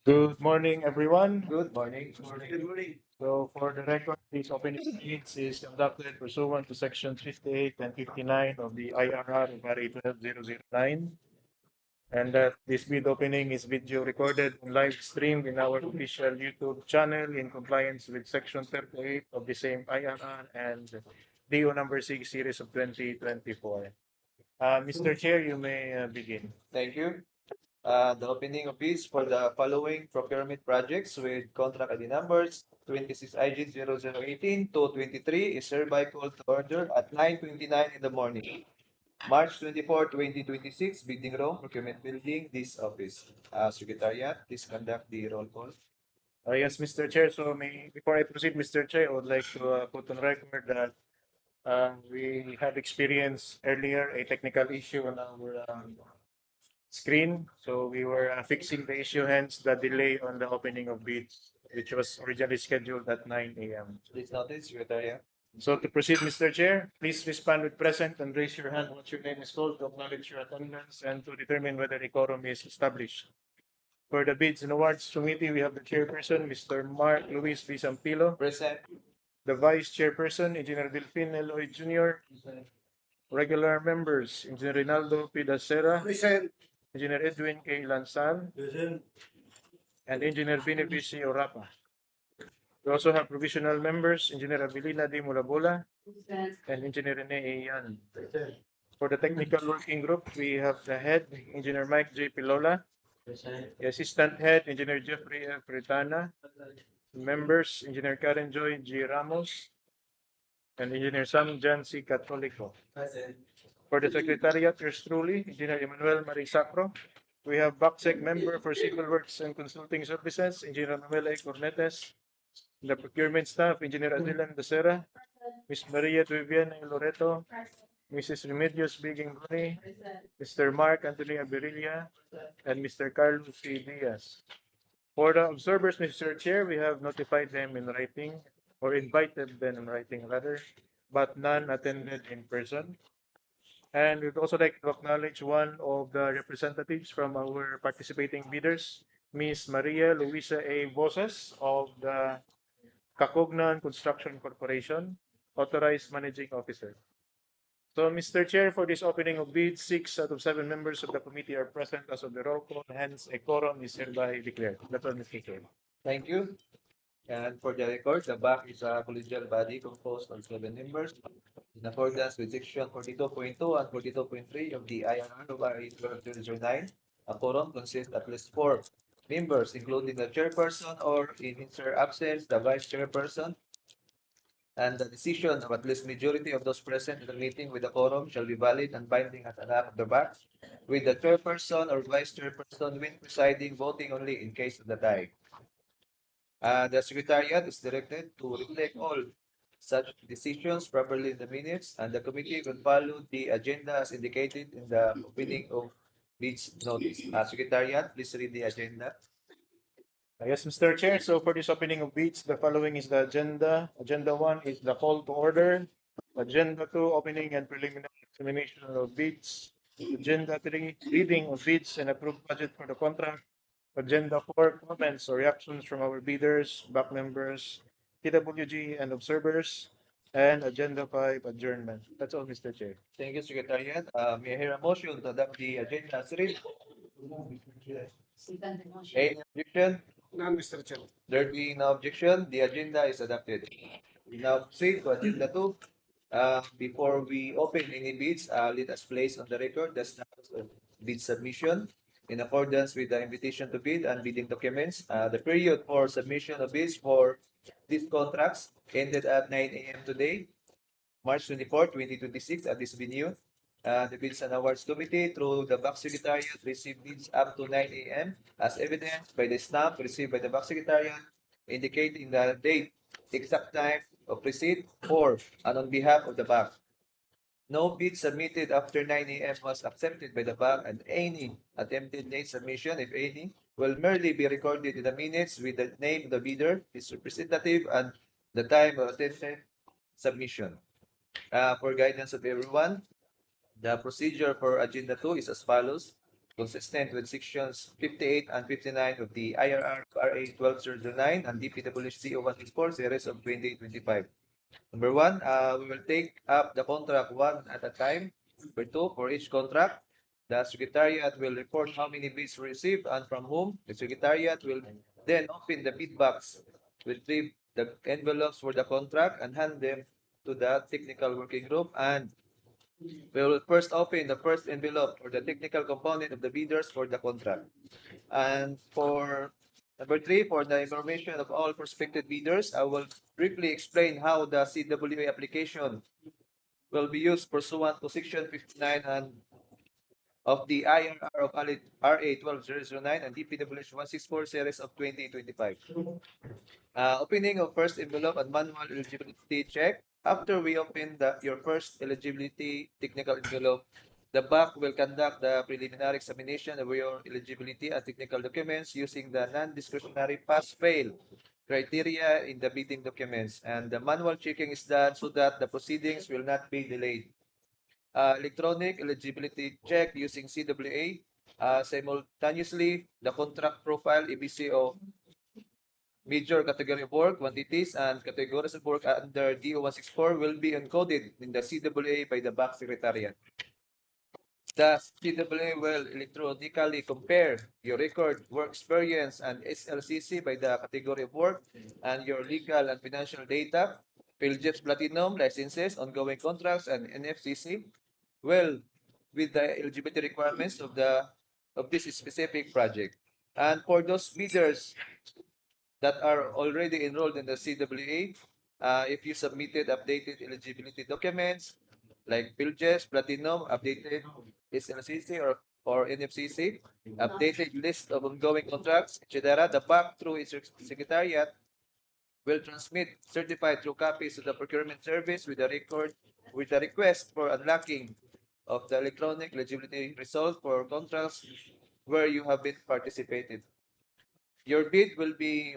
Good morning, everyone. Good morning. Good morning. So, for the record, this opening speech is conducted pursuant to Sections 58 and 59 of the IRR of RA 12009, and that this bid opening is video recorded and live streamed in our official YouTube channel in compliance with Section 38 of the same IRR and DEO number 6 series of 2024. Mr. Chair, you may begin. Thank you. The opening of bids for the following procurement projects with contract ID numbers 26 IG 0018 to 23 is hereby called to order at 9:29 in the morning. March 24, 2026, bidding room, procurement building, this office. Secretariat, please conduct the roll call. Yes, Mr. Chair. So, before I proceed, Mr. Chair, I would like to put on record that we had experienced earlier a technical issue on our screen. So we were fixing the issue, hence the delay on the opening of bids, which was originally scheduled at 9 a.m. Please notice, Secretariat. So to proceed, Mr. Chair, please respond with present and raise your hand once your name is called to acknowledge your attendance and to determine whether a quorum is established. For the Bids and Awards Committee, we have the chairperson, Mr. Mark Luis V. Sampilo, Present. the vice chairperson, Engineer Delfin Eloy Jr., regular members, Engineer Rinaldo P. Dacera, Present. Engineer Edwin K. Lansan, Present. and Engineer Binibici Orapa. We also have provisional members, Engineer Abilina D. Mulabola and Engineer Rene A. Yan. Present. For the technical working group, we have the head, Engineer Mike J. Pilola, Present. the assistant head, Engineer Jeffrey F. Retana, members, Engineer Karen Joy G. Ramos, and Engineer Sam Jan C. Catolico. Present. For the secretariat, yours truly, Engineer Emmanuel Marisacro. We have BACSEC member for Civil Works and Consulting Services, Engineer Manuel A. Cornetes. The procurement staff, Engineer Adilan Becerra, Ms. Maria Viviana Loreto, Mrs. Remedios Biging Bruni, Mr. Mark Anthony Abirilla, and Mr. Carlos C. Diaz. For the observers, Mr. Chair, we have notified them in writing, or invited them in writing rather, but none attended in person. And we'd also like to acknowledge one of the representatives from our participating bidders, Ms. Maria Luisa A. Boses of the Kakognan Construction Corporation, Authorized Managing Officer. So, Mr. Chair, for this opening of bids, 6 out of 7 members of the committee are present as of the roll call, hence a quorum is hereby declared. That's all, Mr. Chair. Thank you. And for the record, the BAC is a collegial body composed of 7 members in accordance with section 42.2 and 42.3 of the IRR of RA 1209. A quorum consists at least 4 members, including the chairperson or, in her absence, the vice chairperson. And the decision of at least majority of those present in the meeting with the quorum shall be valid and binding as an act of the BAC, with the chairperson or vice chairperson when presiding voting only in case of the tie. The Secretariat is directed to reflect all such decisions properly in the minutes, and the committee will follow the agenda as indicated in the opening of bids notice. Secretariat, please read the agenda. Yes, Mr. Chair. So for this opening of bids, the following is the agenda. Agenda 1 is the call to order. Agenda 2, opening and preliminary examination of bids. Agenda 3, reading of bids and approved budget for the contract. Agenda 4, comments or reactions from our bidders, back members, TWG, and observers. And Agenda 5, adjournment. That's all, Mr. Chair. Thank you, Secretariat. May I hear a motion to adopt the agenda as read? Any objection? None, Mr. Chair. There being no objection, the agenda is adopted. We now proceed to agenda 2. Before we open any bids, let us place on the record the status of bid submission in accordance with the invitation to bid and bidding documents. The period for submission of bids for these contracts ended at 9 a.m. today, March 24, 2026, at this venue. The Bids and Awards Committee, through the BAC Secretariat, received bids up to 9 a.m. as evidenced by the stamp received by the BAC Secretariat indicating the date, exact time of receipt for and on behalf of the BAC. No bid submitted after 9 a.m. was accepted by the BAC, and any attempted late submission, if any, will merely be recorded in the minutes with the name of the bidder, his representative, and the time of attempted submission. For guidance of everyone, the procedure for Agenda 2 is as follows. consistent with sections 58 and 59 of the IRR RA 1209 and DPWH DEO 164 series of 2025. Number one, we will take up the contract one at a time. Number two, for each contract, the Secretariat will report how many bids received and from whom. The Secretariat will then open the bid box, retrieve the envelopes for the contract, and hand them to the technical working group. And we will first open the first envelope for the technical component of the bidders for the contract. And for number three, for the information of all prospective bidders, I will briefly explain how the CWA application will be used pursuant to Section 59 and of the IRR of RA 12009 and DPWH 164 series of 2025. Opening of first envelope and manual eligibility check. After we open your first eligibility technical envelope, the BAC will conduct the preliminary examination of your eligibility and technical documents using the non-discretionary pass-fail criteria in the bidding documents. And the manual checking is done so that the proceedings will not be delayed. Electronic eligibility check using CWA. Simultaneously, the contract profile, EBCO, major category of work, quantities, and categories of work under DO 164 will be encoded in the CWA by the BAC Secretariat. The CWA will electronically compare your record, work experience, and SLCC by the category of work and your legal and financial data, PhilJEPS Platinum, licenses, ongoing contracts, and NFCC will with the eligibility requirements of this specific project. And for those bidders that are already enrolled in the CWA, if you submitted updated eligibility documents like PhilJEPS, Platinum, updated SLCC or NFCC, updated list of ongoing contracts, etc., the BAC through its secretariat will transmit certified true copies to the procurement service with a request for unlocking of the electronic eligibility result for contracts where you have been participated. Your bid will be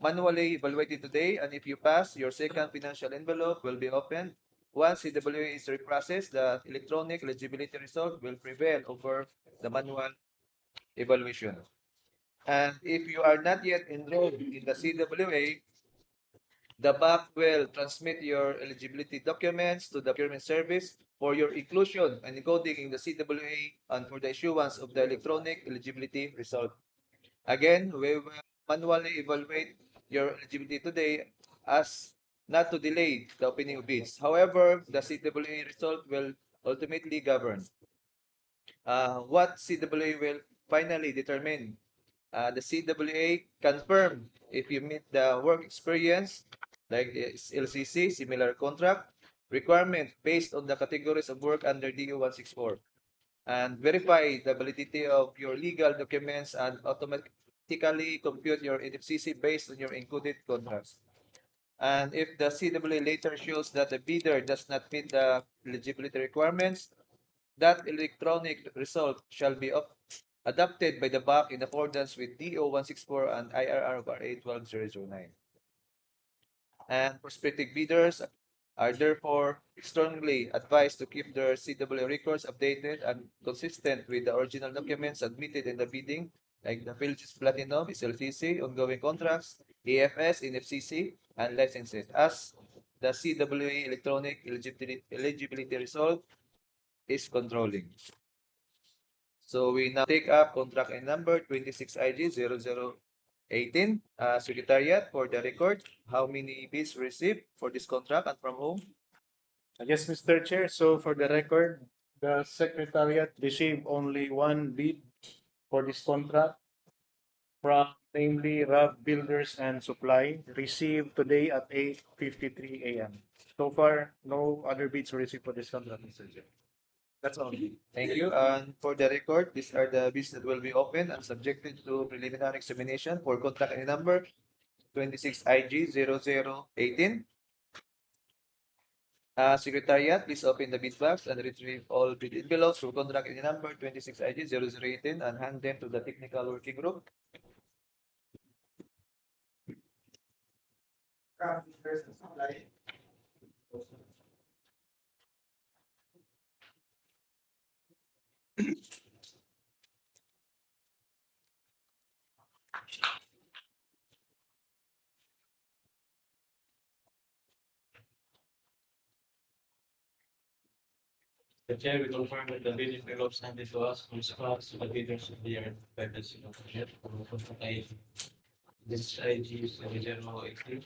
manually evaluated today, and if you pass, your second financial envelope will be opened. Once CWA is reprocessed, the electronic eligibility result will prevail over the manual evaluation. And if you are not yet enrolled in the CWA, the BAC will transmit your eligibility documents to the procurement service for your inclusion and encoding in the CWA and for the issuance of the electronic eligibility result. Again, we will manually evaluate your eligibility today as not to delay the opening of bids. However, the CWA result will ultimately govern. What CWA will finally determine? The CWA confirm if you meet the work experience, like LCC, similar contract, requirement based on the categories of work under DO 164, and verify the validity of your legal documents and automatically compute your NFCC based on your included contracts. And if the CWA later shows that the bidder does not meet the eligibility requirements, that electronic result shall be adopted by the BAC in accordance with DO 164 and IRR of RA 12009. And prospective bidders are therefore strongly advised to keep their CWA records updated and consistent with the original documents submitted in the bidding, like the PhilJEPS Platinum, SLCC, ongoing contracts, AFS, NFCC, and licenses, as the CWA electronic eligibility result is controlling. So we now take up contract number 26IG0018, Secretariat for the record. How many bids received for this contract and from whom? Yes, Mr. Chair. So for the record, the Secretariat received only one bid for this contract from namely RAV Builders and Supply, received today at 8:53 a.m. So far, no other bids were received for this contract, Mr. Chair. That's all. Thank you. And for the record, these are the bids that will be opened and subjected to preliminary examination for contract number 26IG0018. Secretariat, please open the bid box and retrieve all bid envelopes for contract number 26IG0018 and hand them to the technical working group. The chair will confirm that the bidding envelopes handed to us corresponds to the bidders of the year purpose of the budget for the this IG is the general 18.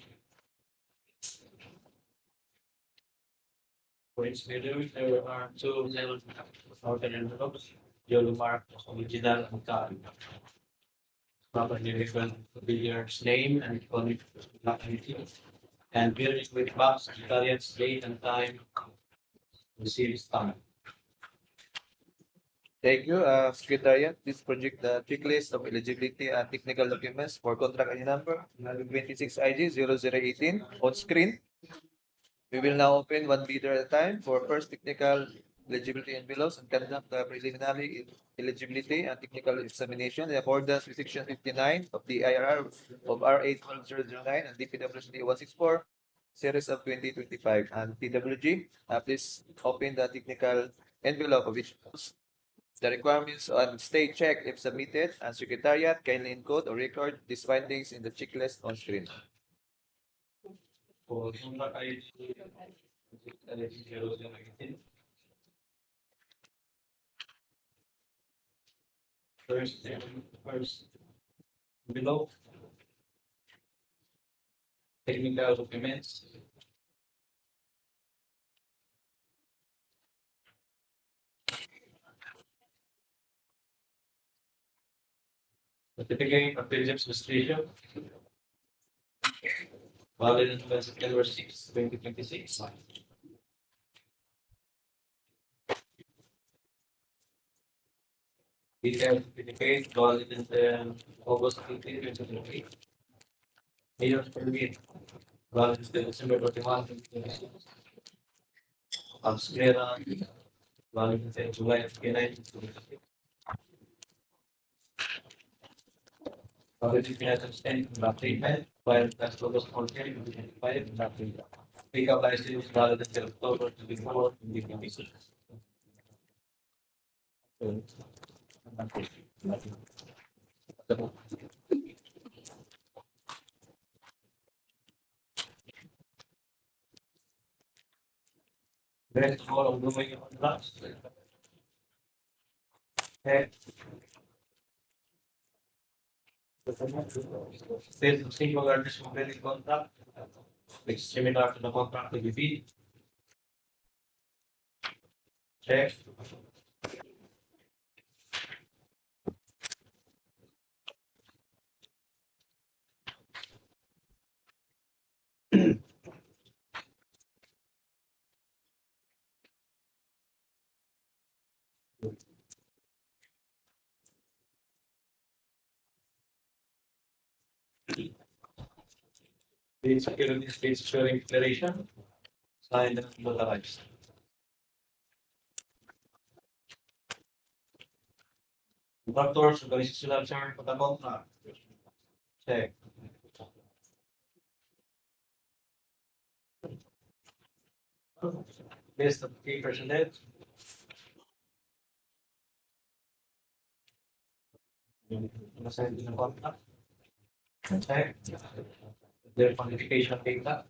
For each bidder, there are two outer envelopes, yellow marked as original and copy. Properly referred to bidder's name and economic activity, and bidding with box, variance, date and time, received stamp. Thank you, Secretariat. Please project the checklist of eligibility and technical documents for contract ID number 26 IG 0018 on screen. We will now open one bidder at a time for first technical eligibility envelopes and conduct the preliminary eligibility and technical examination in accordance with Section 59 of the IRR of RA 12009 and DPWH Leyte 164, series of 2025. And TWG, please open the technical envelope of each. The requirements on state check if submitted, and Secretariat kindly encode or record these findings in the checklist on screen. For contract ID 0018. First below. Technical documents. Certificate of Philips registration. Valid until September 6, 2026. Detailed certificate valid until August 18, 2023. Mayor's permit valid until December 31, 2026. House clearance valid until July 29, 2026. Public financial statement and treatment, while tax August 14, 2025, pick-up license valid until October 24, 2026. Rest of all ongoing contracts. Okay. There's a single largest completed contract, which is similar to the contract with the check. The security space sharing declaration, signed and notarized. Contractors, organizational term for the contract. Check. List of key personnel. Assigned in the contract. Check. Their qualification data.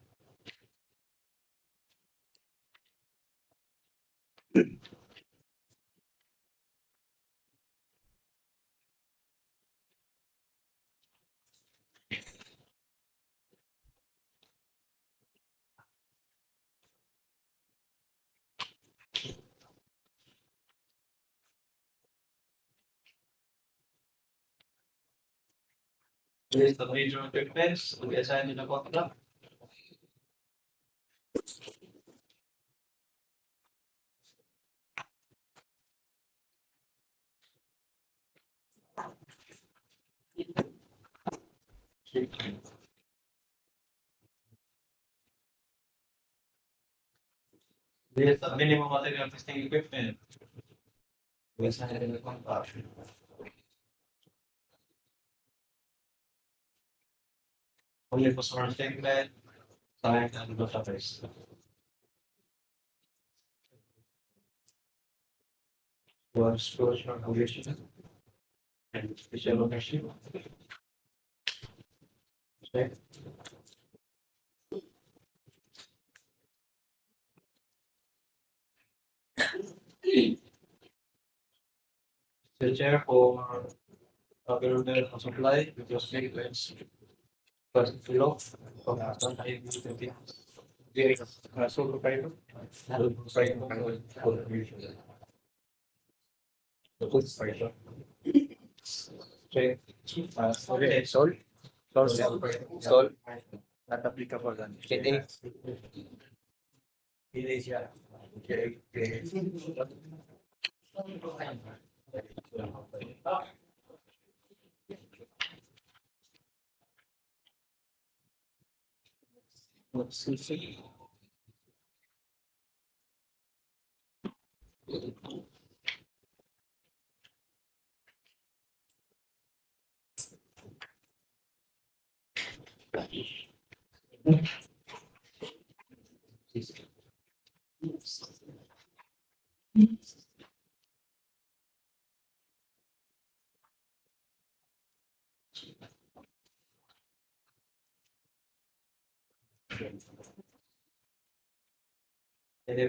List of major equipments to be assigned in the contract. List of minimum material testing equipment to be assigned in the contract. Only customer statement, signed and notarized. For disclosure of obligation and special ownership. Check. The chair for government of supply with respect to its below from Barangay Bdry. Solo kayo. Okay, Sol. Sol. Not applicable. It Hindi siya. Okay.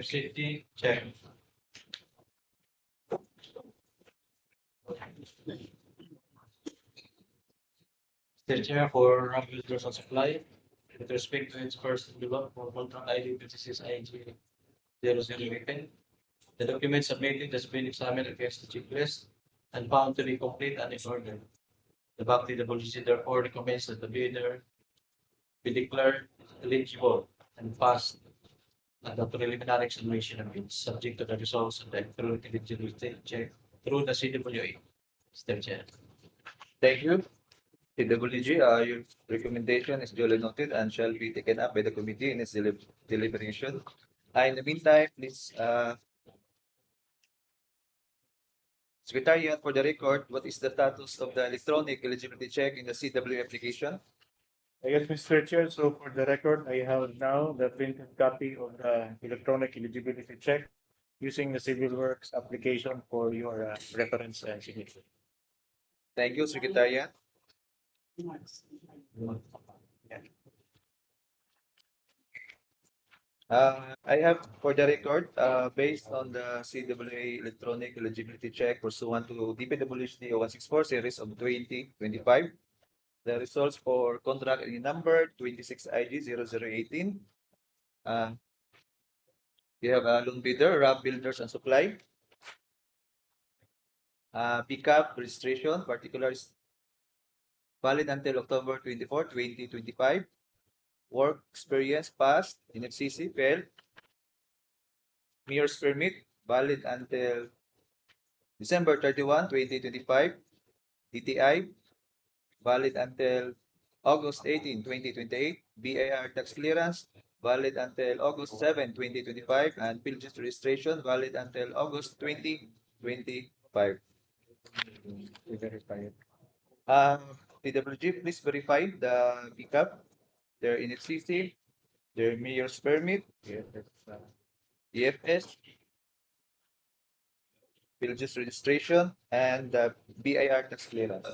Safety check. The chair for builders and supply with respect to its first below for contract ID 56 IG 0018. The document submitted has been examined against the checklist and found to be complete and in order. The DPWH therefore recommends that the bidder be declared eligible and passed at the preliminary examination of bids, subject to the results of the electronic eligibility check through the CWA. Mr. Chair. Thank you. TWG, your recommendation is duly noted and shall be taken up by the committee in its deliberation. In the meantime, please, Secretariat, for the record, what is the status of the electronic eligibility check in the CW application? Yes, Mr. Chair, so for the record, I have now the printed copy of the electronic eligibility check using the Civil Works application for your reference and signature. Thank you, Secretariat. I have for the record, based on the CWA electronic eligibility check pursuant to DPWH DEO 164 series of 2025, the results for contract ID number 26IG 0018. We have a loan bidder, RAB Builders and Supply. Pickup registration, particulars valid until October 24, 2025. Work experience passed, NFCC failed. Mayor's permit valid until December 31, 2025. DTI valid until August 18, 2028. BIR tax clearance valid until August 7, 2025. And Pilgers registration valid until August 2025. TWG, please verify the pickup, their NFCC, their mayor's permit, EFS, Pilgers registration, and the BIR tax clearance.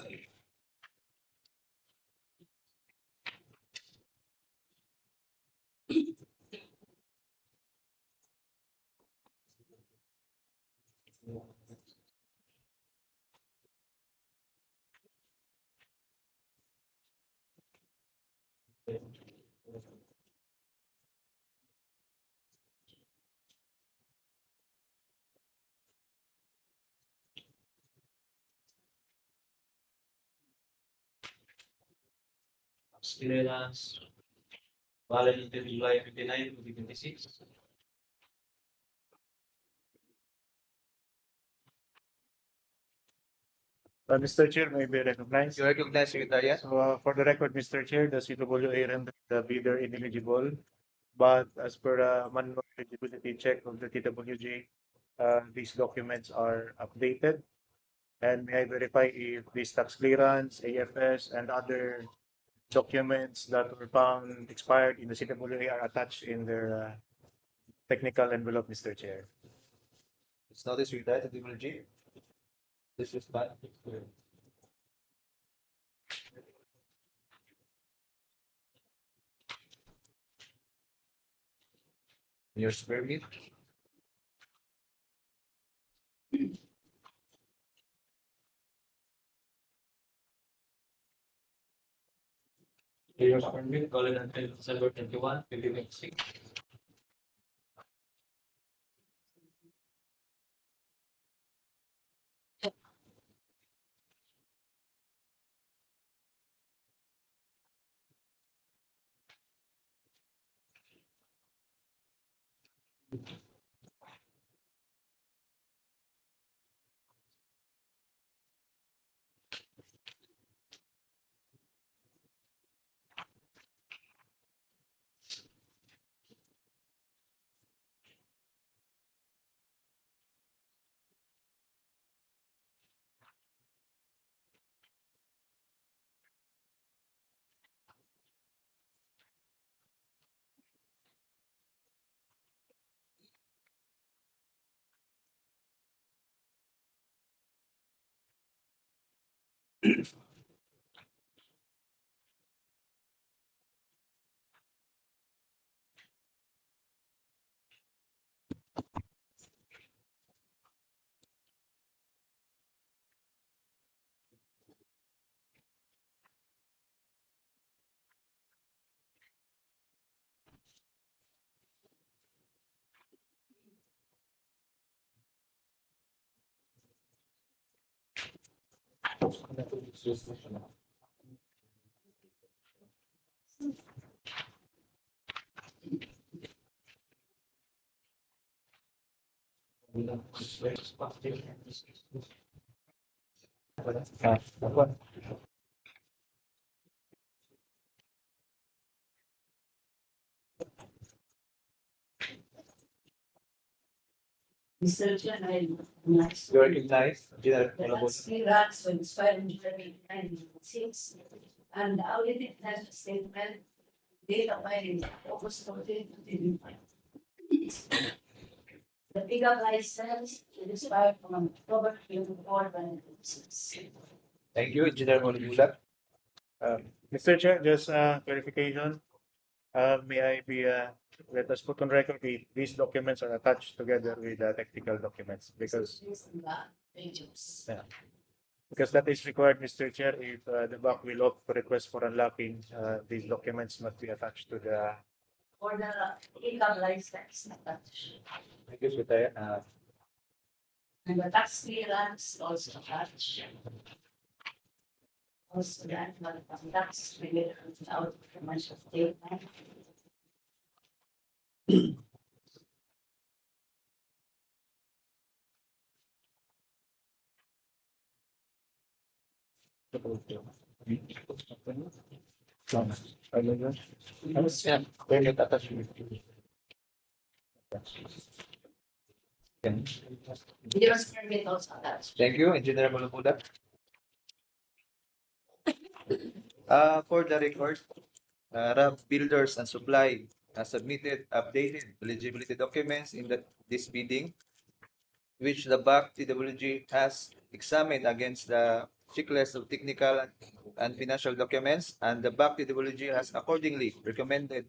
Clearance valid until July 29, 2026. Mr. Chair, may be recognized. You recognize, Secretariat? So for the record, Mr. Chair, the CWA rendered the bidder ineligible, but as per manual eligibility check of the TWG, these documents are updated. And may I verify if this tax clearance, AFS, and other documents that were found expired in the CWA are attached in their technical envelope, Mr. Chair. It's not this Secretariat, TWG. This is bad. Mayor's permit. Mayor's permit valid until December 21, 2026. Mr. Chair, I nice. You recognize Engineer The Malabon. last three rats were expired in 2096, and the audited financial statement date of filing August 14, 2025. The pickup license expired from October 24, 2026. Thank you, Engineer Malabon. Mr. Chair, just clarification. May I be, let us put on record these documents are attached together with the technical documents because Pages. that is required, Mr. Chair, if the bank will opt for request for unlocking, these documents must be attached to the. For the pickup license attached. Thank you, Secretary. And the tax clearance also attached. Also that, but that's related without financial statement. Year's permit also attached. Thank you, Engineer Malabon. For the record, RAB Builders and Supply submitted updated eligibility documents in this bidding, which the BAC TWG has examined against the checklist of technical and financial documents, and the BAC TWG has accordingly recommended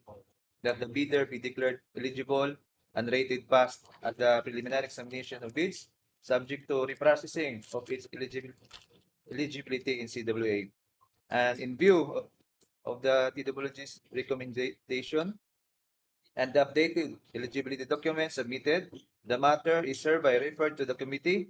that the bidder be declared eligible and rated passed at the preliminary examination of bids, subject to reprocessing of its eligibility in CWA. And in view of the TWG's recommendation and the updated eligibility documents submitted, the matter is hereby referred to the committee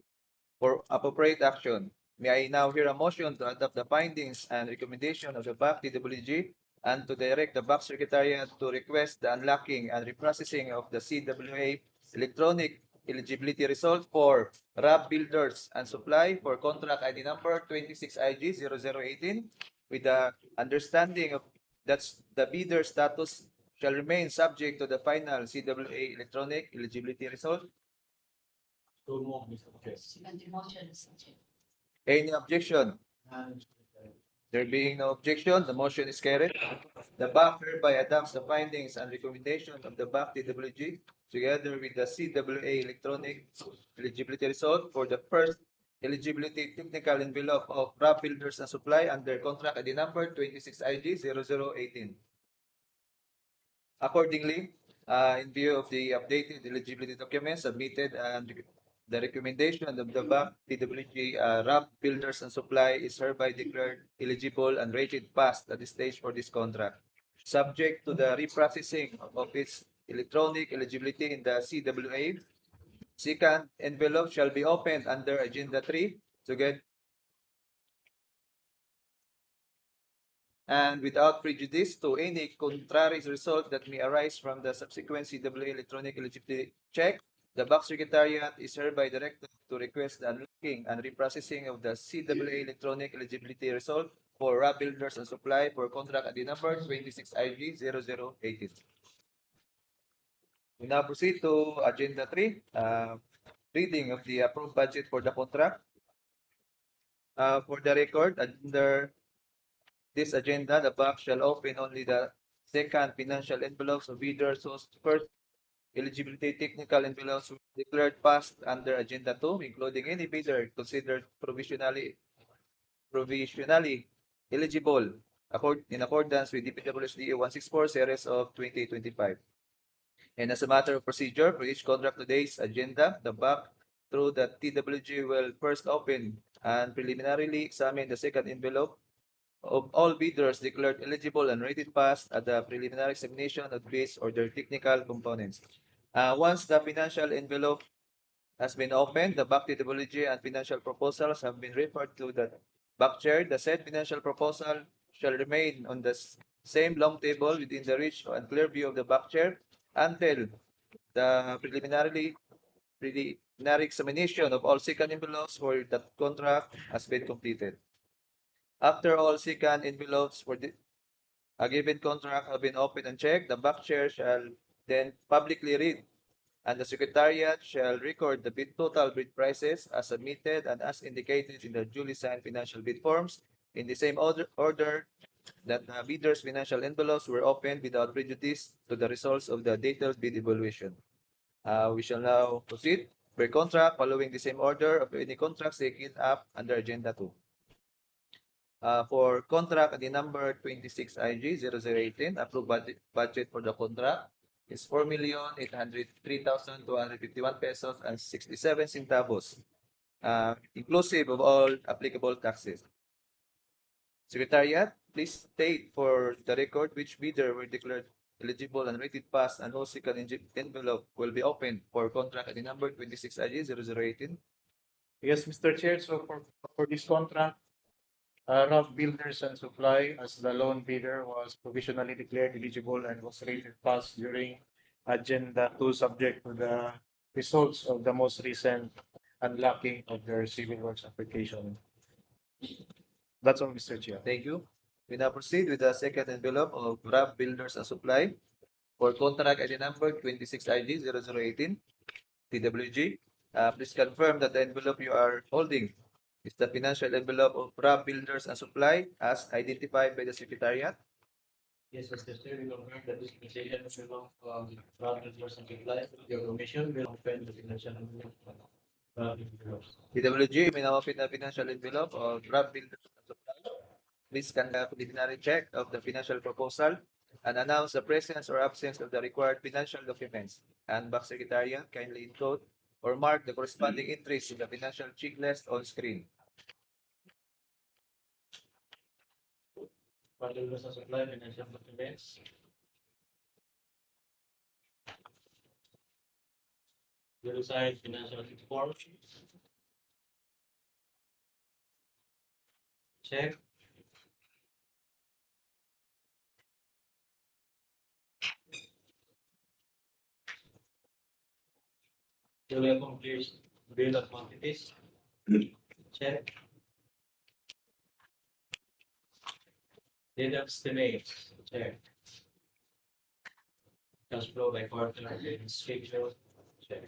for appropriate action. May I now hear a motion to adopt the findings and recommendation of the BAC TWG and to direct the BAC Secretariat to request the unlocking and reprocessing of the CWA electronic eligibility result for RAB Builders and Supply for contract ID number 26IG0018 with the understanding of that the bidder status shall remain subject to the final CWA electronic eligibility result. So move, Mr. Chair. Second motion is adjourned. Any objection? There being no objection, the motion is carried. The BAC hereby adopts the findings and recommendations of the BAC TWG together with the CWA electronic eligibility result for the first eligibility technical envelope of RAB Builders and Supply under contract ID number 26IG0018. Accordingly, in view of the updated eligibility documents submitted and the recommendation of the BAC DPWH RAP Builders and Supply is hereby declared eligible and rated passed at this stage for this contract, subject to the reprocessing of its electronic eligibility in the CWA. Second envelope shall be opened under Agenda 3 together and without prejudice to any contrary result that may arise from the subsequent CWA electronic eligibility check. The BAC Secretariat is hereby directed to request the unlocking and reprocessing of the CWA electronic eligibility result for RAP Builders and Supply for contract ID number 26IG0018. We now proceed to Agenda 3, reading of the approved budget for the contract. For the record, under this agenda, the BAC shall open only the second financial envelopes of bidders whose first eligibility technical envelopes were declared passed under Agenda 2, including any bidder considered provisionally eligible in accordance with DPWH Leyte 164 series of 2025. And as a matter of procedure, for each contract today's agenda, the BAC through the TWG will first open and preliminarily examine the second envelope of all bidders declared eligible and rated pass at the preliminary examination of bids or their technical components. Once the financial envelope has been opened, the BAC TWG and financial proposals have been referred to the BAC chair. The said financial proposal shall remain on the same long table within the reach and clear view of the BAC chair until the preliminary examination of all second envelopes for that contract has been completed. After all second envelopes for a given contract have been opened and checked, the BAC chair shall then publicly read, and the Secretariat shall record the total bid prices as submitted and as indicated in the duly signed financial bid forms in the same order that the bidders' financial envelopes were opened without prejudice to the results of the detailed bid evaluation. We shall now proceed per contract following the same order of any contracts taken up under Agenda 2. For contract the number 26IG0018, approved budget for the contract is 4,803,251 pesos and 67 centavos, inclusive of all applicable taxes. Secretariat, please state for the record which bidder were declared eligible and rated pass and whose second envelope will be opened for contract the number 26IG0018. Yes, Mr. Chair. So for this contract, RAP Builders and Supply as the loan bidder was provisionally declared eligible and was rated pass during Agenda 2, subject to the results of the most recent unlocking of their civil works application. That's all, Mr. Chair. Thank you. We now proceed with the second envelope of RAP Builders and Supply for contract ID number 26IG0018 TWG. Please confirm that the envelope you are holding is the financial envelope of RAP Builders and Supply as identified by the Secretariat. Yes, Mr. Chair, we confirm that this presentation envelope of RAP Builders and Supply, your commission will open the financial envelope of RAP Builders. TWG may now open the financial envelope of RAP Builders and Supply. Please conduct a preliminary check of the financial proposal and announce the presence or absence of the required financial documents. And BAC Secretariat, kindly encode or mark the corresponding entries in the financial checklist on screen. RAP Builders and Supply financial documents. Duly signed financial form. Check. Duly accomplished bill of quantities. Check. Data estimates. Check. Cash flow by quarter and schedule. Check.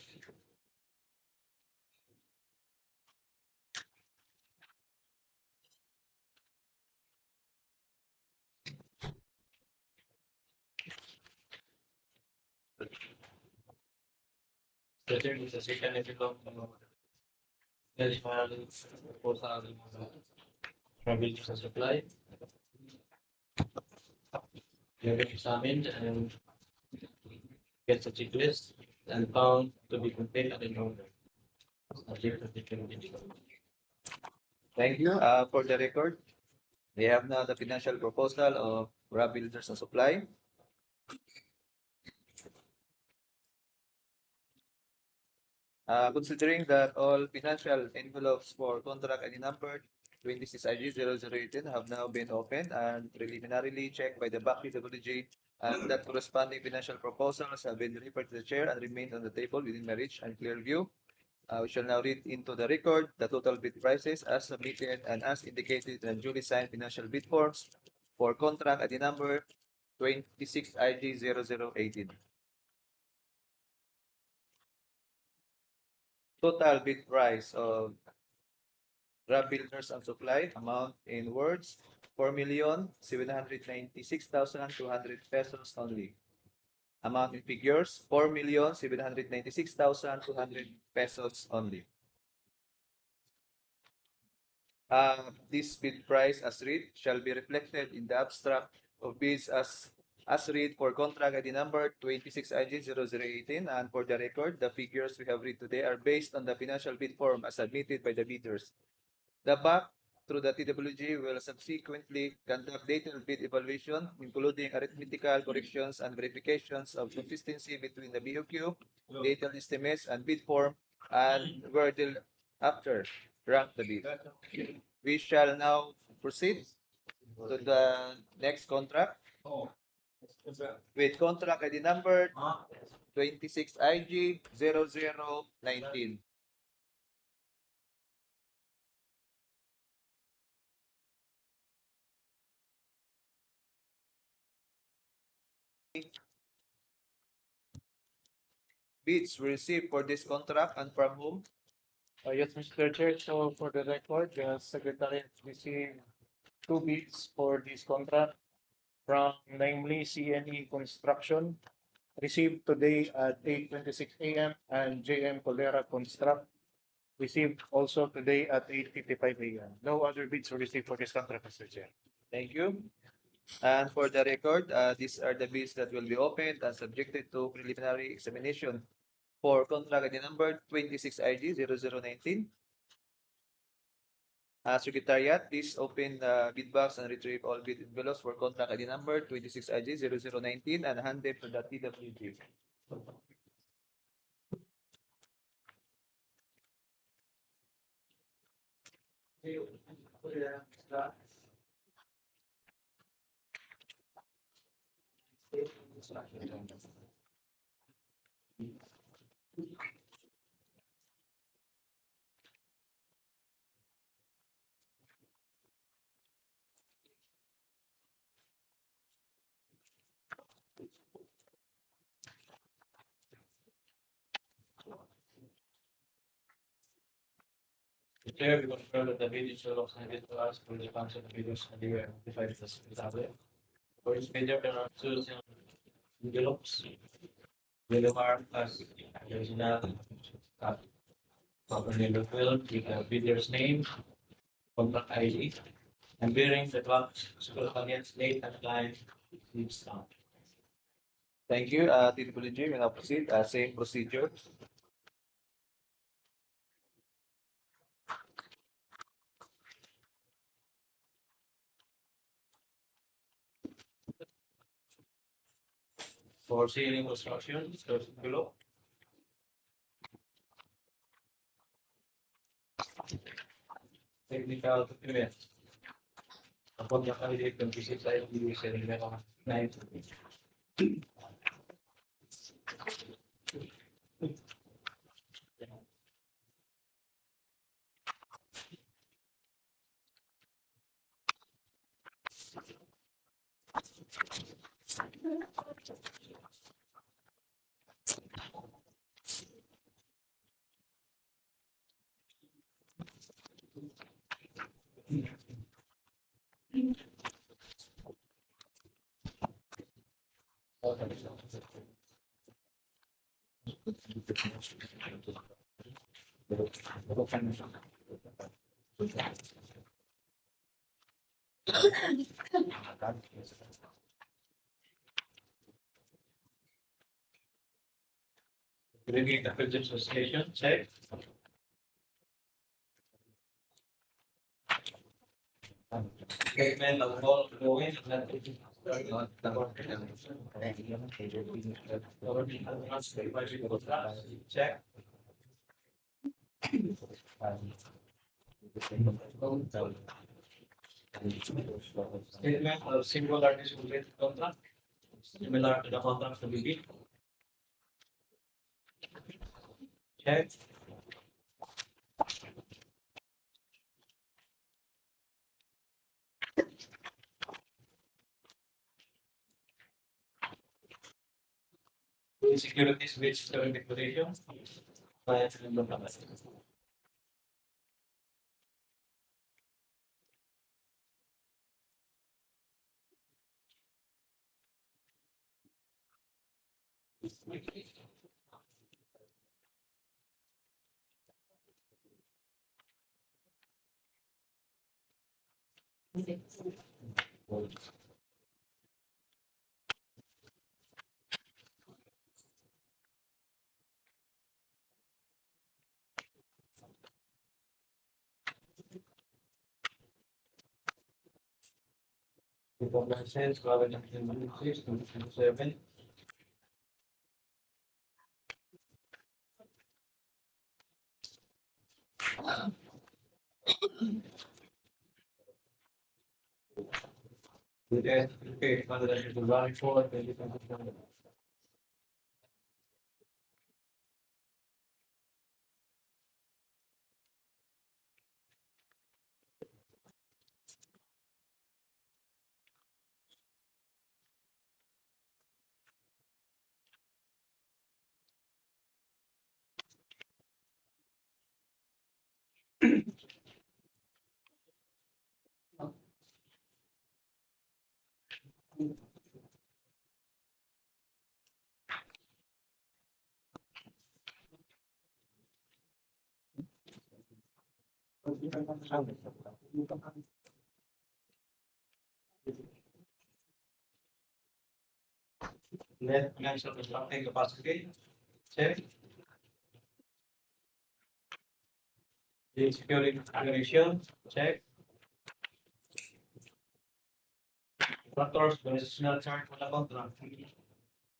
The third is the second envelope of eligible proposal from Builders and Supply. You have examined and gets a checklist and found to be complete and in order. subject to the condition. Thank you. For the record, we have now the financial proposal of Rob Builders and Supply. Considering that all financial envelopes for contract ID number 26IG0018 have now been opened and preliminarily checked by the DPWH, and that corresponding financial proposals have been referred to the chair and remained on the table within my reach and clear view. We shall now read into the record the total bid prices as submitted and as indicated in duly signed financial bid forms for contract ID number 26IG0018. Total bid price of Grab Builders and Supply amount in words 4,796,200 pesos only. Amount in figures 4,796,200 pesos only. This bid price as read shall be reflected in the abstract of bids as read for contract ID number 26IG0018, and for the record, the figures we have read today are based on the financial bid form as submitted by the bidders. The BAC through the TWG will subsequently conduct detailed bid evaluation, including arithmetical corrections and verifications of consistency between the BOQ, detailed estimates, and bid form, and will after rank the bid. We shall now proceed to the next contract with contract ID number 26IG0019. Bids were received for this contract and from whom? Yes, Mr. Chair. So for the record, the Secretary received two bids for this contract from namely CNE Construction, received today at 8:26 a.m. and JM Colera Construct, received also today at 8:55 a.m. No other bids were received for this contract, Mr. Chair. Thank you. And for the record, these are the bids that will be opened and subjected to preliminary examination for contract ID number 26IG0019. Secretariat, please open the bid box and retrieve all bid envelopes for contract ID number 26IG0019 and hand them to the TWG. Declare we confirm that the bid envelopes handed to us for the council of bidders and they were notified as responsible. For each bidder, there are two envelopes. Yellow mark as original, properly filled with the bidder's name, contract ID, and bearing the box school audience date and client needs down. Thank you. TWG, we now proceed. Same procedure. For ceiling construction, first below. Technical document. Upon the holiday 26 ID selling level 9. Bringing the physics station, check. Statement of all going that check. Statement of singular disputed contract similar to the contract to be check. Insecurities which during declaration. Poblacion, 2006, 2007. With okay, rather than the running forward, then you can put down net financial consulting capacity, check. The security declaration, check. Contractors, organizational chart, wala contract.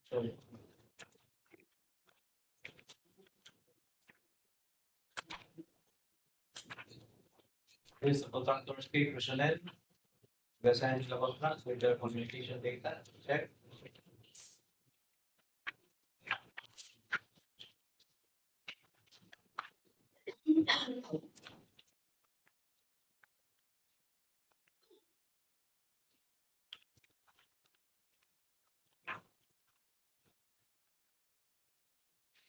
So, list of contractors, key personnel, the assigned to the contract with their communication data, check.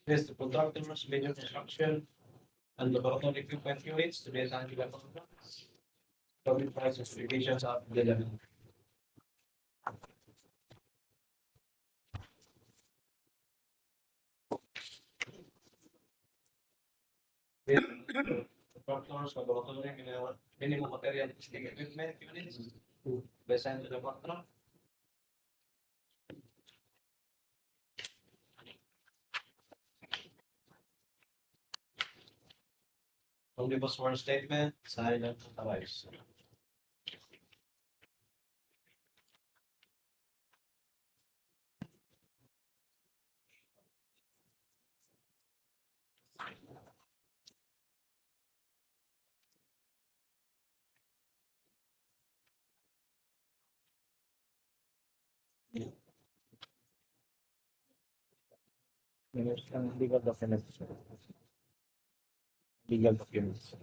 List of contractors, major construction, and laboratory equipment units to be assigned to the contract. Public price specifications of the level. Contractors, laboratory, minimum material testing equipment units to be assigned to the contract. Omnibus sworn statement, signed and authorized. Legal documents. Legal documents.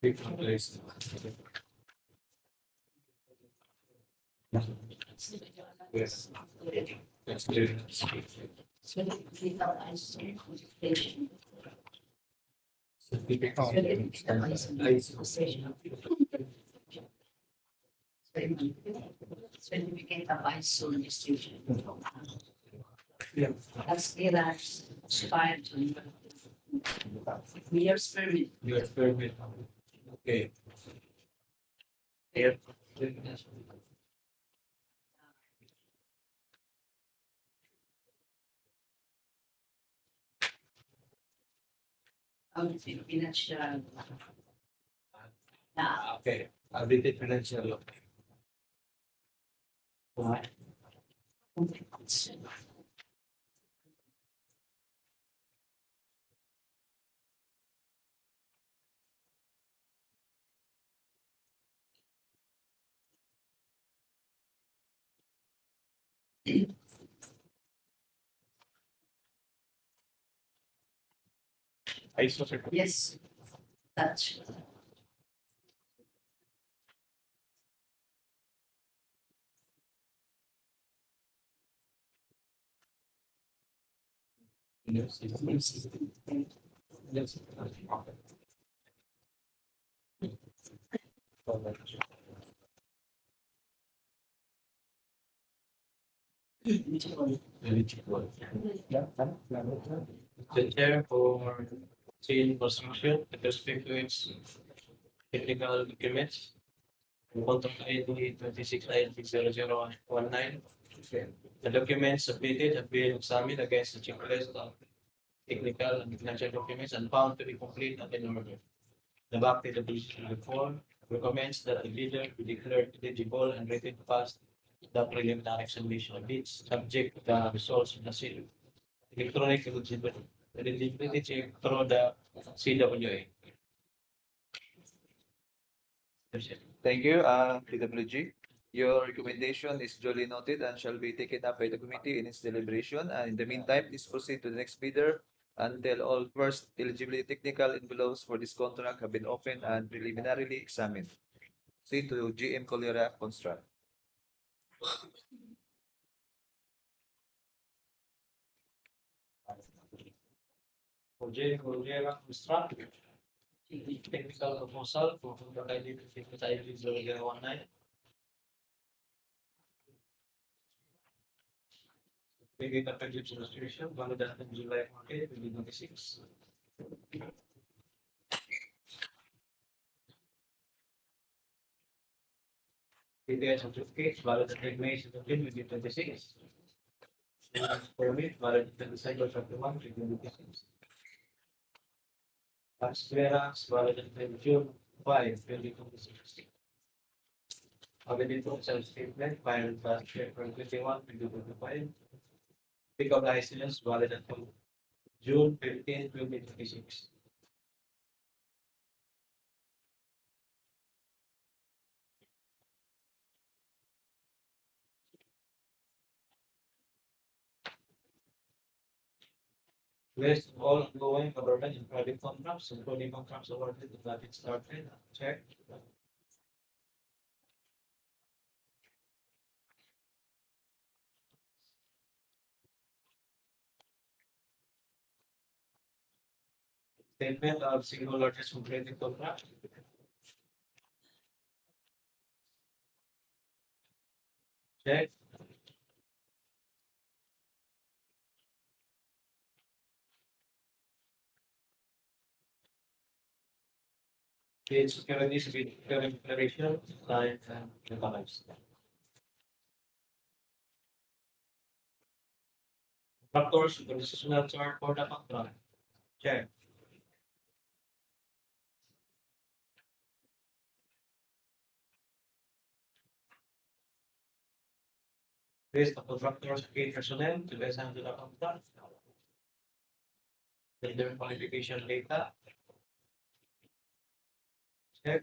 Different place. Yes. That's clear. So we have isolation. Certificate of isolation. Yeah. That's expired. Years permit. You are permit. Okay. Here. Ang financial. Na. Okay. Updated financial law. ISO certificate. Yes. That's. Yes. Yes. Eligible. The chair for civil construction, with respect to its technical documents. Contract ID 26-INT-0019. The documents submitted have been examined against the checklist of technical and financial documents and found to be complete and in order. The back to the position report recommends that the bidder be declared eligible and ready to pass the preliminary examination of bids, subject to the results of the electronic eligibility check through the CWA. Thank you, DWG. Your recommendation is duly noted and shall be taken up by the committee in its deliberation. And in the meantime, please proceed to the next bidder until all first eligibility technical envelopes for this contract have been opened and preliminarily examined. Proceed to GM Colera Construct. Construct technical proposal for contract ID 0019. Maybe the purchase registration valid until July 1, 2026. DPWH certificate valid until May 17, 2026. Permit valid until December 31, 2026. Tax clearance valid until June 5, 2026. Available self-statement filed by April 21, 2025. Pick up license valid until June 15, 2026. List of all ongoing government and private contracts, including contracts awarded that it started. Check. Statement of single largest completed contract. Check. Page securities with current declaration, signed and legalized. Factors, the decisional term for the contract. Check. List of contractors, paid personnel to listen to the contract. Their qualification data. Check.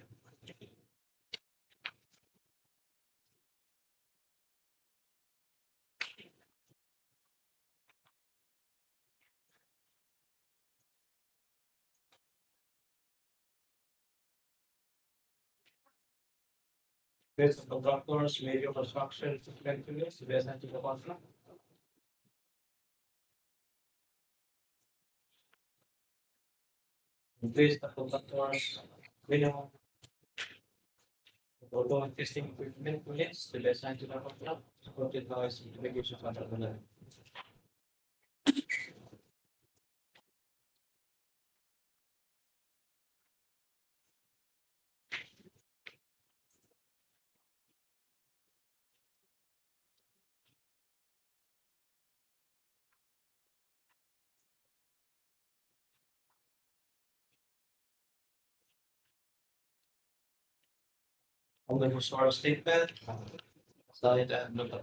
Based on contractors, major construction, equipment units, based on the contract. Based on contractors, minimum. Although testing equipment units, the based on the contract, supported by certification contract. On the historical statement, side and notable.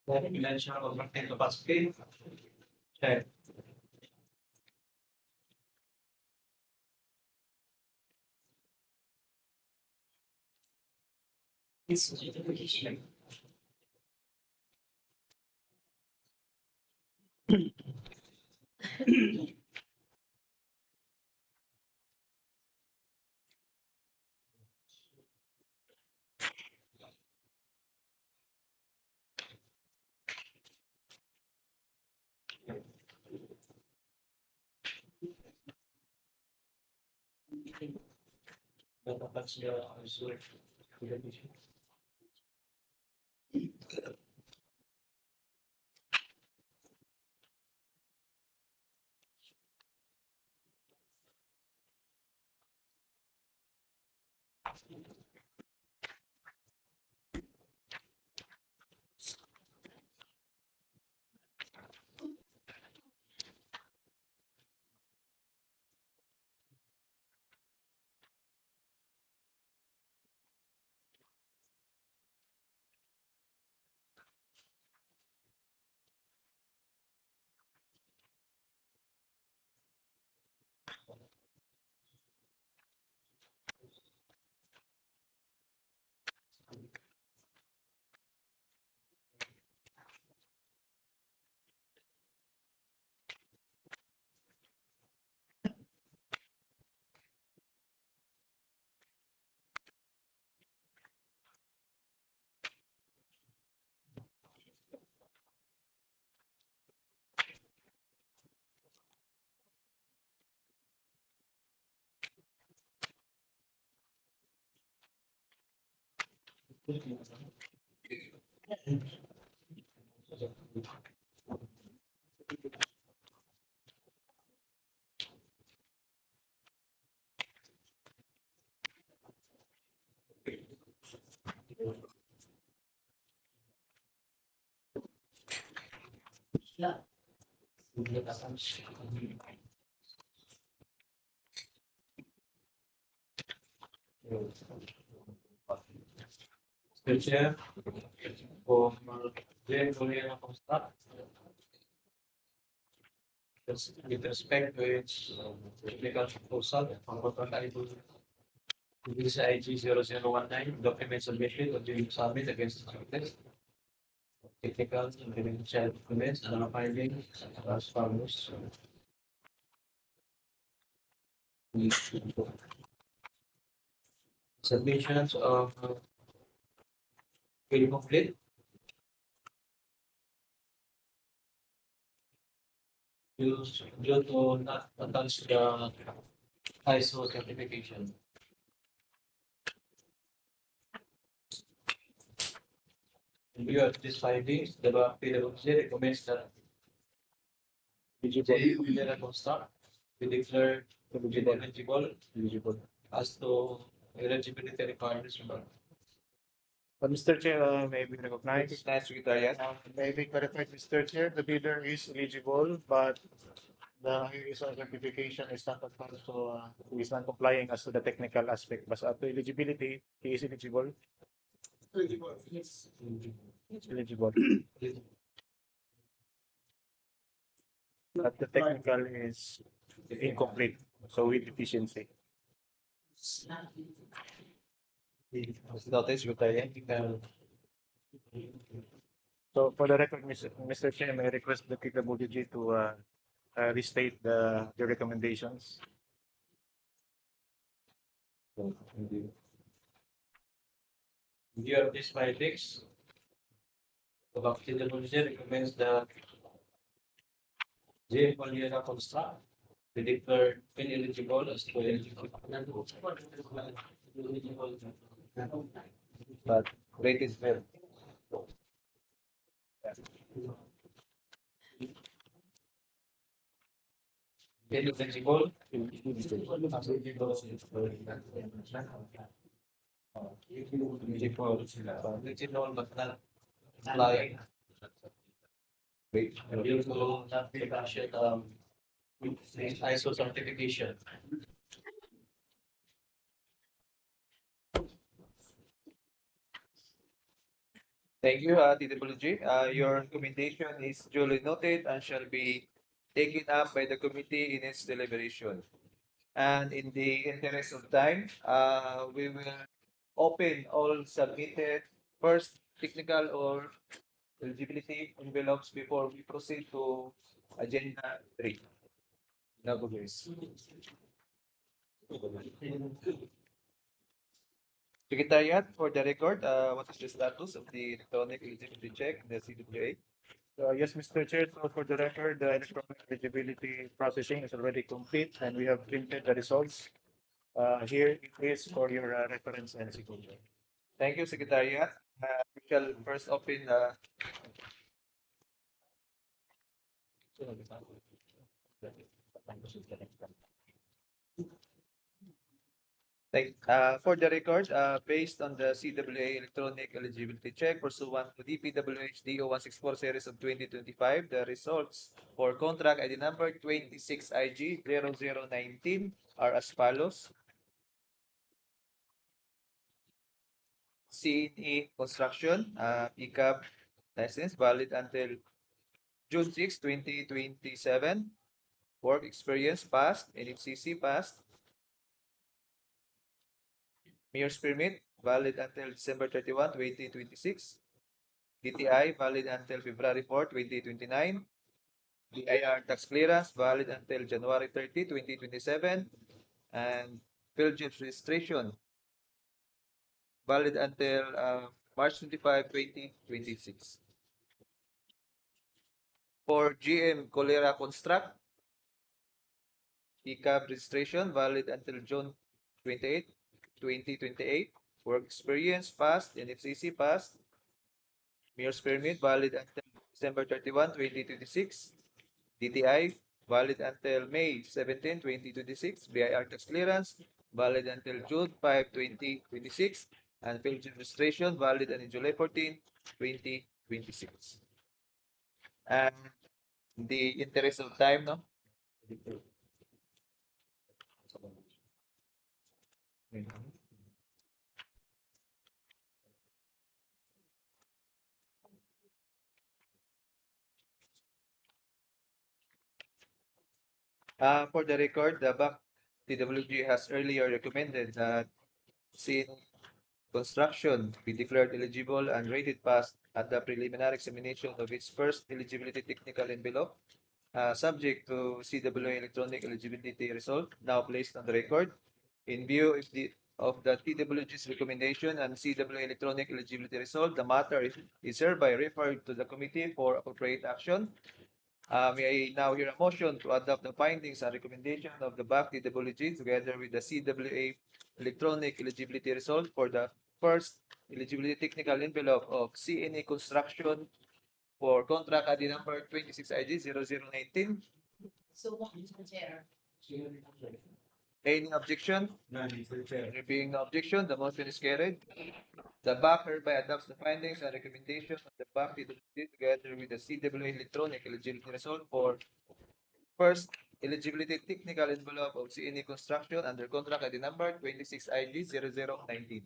Dimensional contracting capacity. Check. That's the Yeah. Mr. Chair, for Jane Korea Construct. With respect to its technical proposal for prototype this IG 0019 document submitted or being submit against the subject. Technical and financial documents and our findings as follows. Submissions of incomplete. Due to not attach the ISO certification. In view of these findings, the PwC recommends that Engineer Construct be declared eligible as to eligibility requirements. But Mr. Chair, may we recognize? Recognize Secretariat. May we clarify, Mr. Chair, the bidder is eligible, but the ISO certification is not attached, so he is not complying as to the technical aspect. But as to eligibility, he is eligible. Yes. eligible. But the technical is incomplete, so with deficiency. Notice with the So for the record, Mr. Chair, may I request the DPWH to restate the recommendations. view of these findings, the DPWH recommends the J. Valiera construct be declared ineligible as to eligible. but rate is well. Ineligible. Eligible but not applying. Rate. Due to not production ISO certification. Thank you, DWG. Your recommendation is duly noted and shall be taken up by the committee in its deliberation. And in the interest of time, we will open all submitted first technical or eligibility envelopes before we proceed to agenda 3. Now, guys. Secretariat, for the record, what is the status of the electronic eligibility check in the CWA? Yes, Mr. Chair, so for the record, the electronic eligibility processing is already complete and we have printed the results. Here it is for your reference and signature. Thank you, Secretariat. We shall first open the for the record, based on the CWA electronic eligibility check pursuant to DPWH DEO 164 series of 2025, the results for contract ID number 26IG0019 are as follows. CNE Construction, PCAP license valid until June 6, 2027. Work experience passed, NFCC passed. Mayor's permit valid until December 31, 2026. DTI valid until February 4, 2029. DIR tax clearance valid until January 30, 2027. And field registration valid until March 25, 2026. For GM Cholera Construct, PCAB registration valid until June 28, 2028. Work experience passed, NFCC passed. Mayor's permit valid until December 31, 2026. DTI valid until May 17, 2026. BIR tax clearance valid until June 5, 2026. And field registration valid until July 14, 2026. And in the interest of time, no? For the record, the BAC TWG has earlier recommended that scene construction be declared eligible and rated passed at the preliminary examination of its first eligibility technical envelope, subject to CWA electronic eligibility result now placed on the record. In view of the TWG's recommendation and CWA electronic eligibility result, the matter is hereby referred to the committee for appropriate action. May I now hear a motion to adopt the findings and recommendation of the BAC TWG together with the CWA electronic eligibility result for the first eligibility technical envelope of CNA Construction for contract ID number 26IG0019. So, Mr. Chair. Any objection? None, Mr. Chair. There being no objection, the motion is carried. The BAC hereby adopts the findings and recommendations of the BAC TWG together with the CWA electronic eligibility result for first eligibility technical envelope of CNA Construction under contract ID number 26IG0019.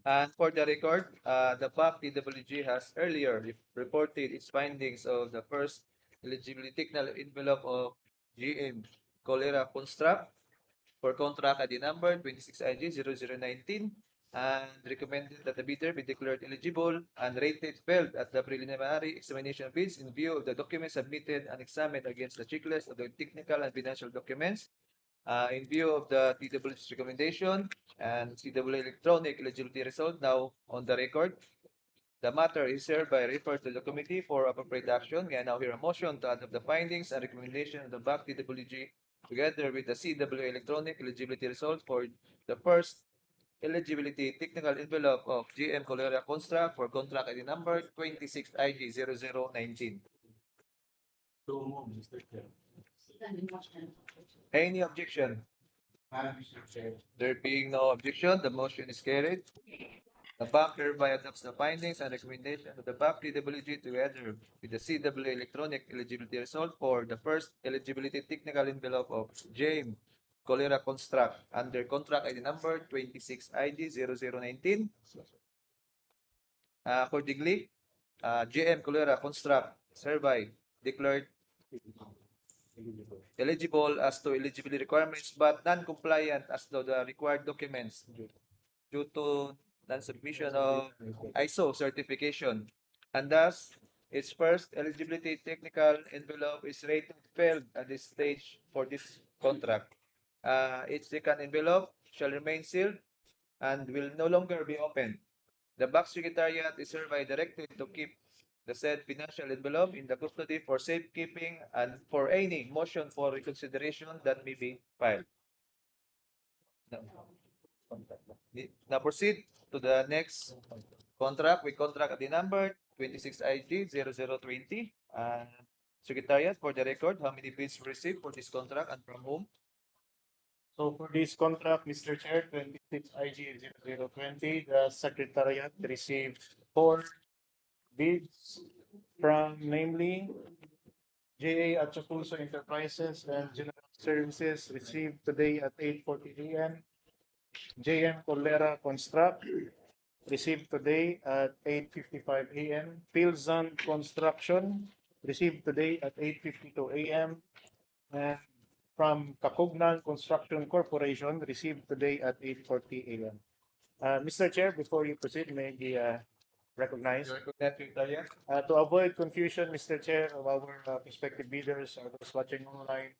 And for the record, the PAC DWG has earlier reported its findings of the first eligibility technical envelope of GM Cholera Construct for contract ID number 26IG0019 and recommended that the bidder be declared eligible and rated failed at the preliminary examination bids in view of the documents submitted and examined against the checklist of the technical and financial documents. In view of the TW's recommendation and CW electronic eligibility result now on the record, the matter is hereby referred to the committee for appropriate action. We now hear a motion to adopt the findings and recommendation of the BAC TWG together with the CW electronic eligibility result for the first eligibility technical envelope of GM Cholera Construct for contract ID number 26IG0019. So move, Mr. Chair. Any objection? Mr. Chair. There being no objection, the motion is carried. The BAC hereby adopts the findings and recommendations of the BAC TWG together with the CW electronic eligibility result for the first eligibility technical envelope of JM Cholera Construct under contract ID number 26ID0019. Accordingly, JM Cholera Construct is hereby declared eligible as to eligibility requirements but non-compliant as to the required documents due to non-submission of ISO certification, and thus its first eligibility technical envelope is rated failed at this stage for this contract. Its second envelope shall remain sealed and will no longer be opened. The BAC Secretariat is hereby directed to keep the said financial envelope in the custody for safekeeping and for any motion for reconsideration that may be filed. Now proceed to the next contract with contract ID number 26IG0020. Secretariat, for the record, how many bids received for this contract and from whom? So for this contract, Mr. Chair, 26IG0020, the Secretariat received 4 bids from namely JA Atchapulso Enterprises and General Services received today at 8:40 a.m. JM Cholera Construct received today at 8:55 a.m. Pilzan Construction received today at 8:52 a.m. And from Kakugnan Construction Corporation received today at 8:40 a.m. Mr. Chair, before you proceed, may I recognize? Secretariat. To avoid confusion, Mr. Chair, of our prospective bidders or those watching online,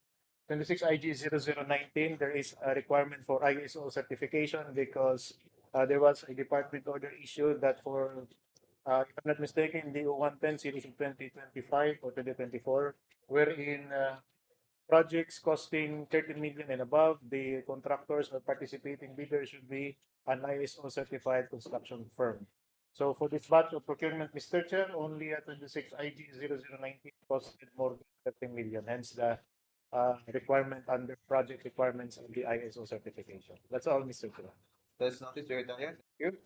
26IG0019, there is a requirement for ISO certification because there was a department order issued that for, if I'm not mistaken, DEO 110 series of 2025 or 2024, wherein projects costing 30 million and above, the contractors or participating bidders should be an ISO certified construction firm. So for this batch of procurement, Mr. Chair, only at 26IG0019 costed more than 30 million, hence the requirement under project requirements of the ISO certification. That's all, Mr. Chair. That's noted, Secretariat. Thank you.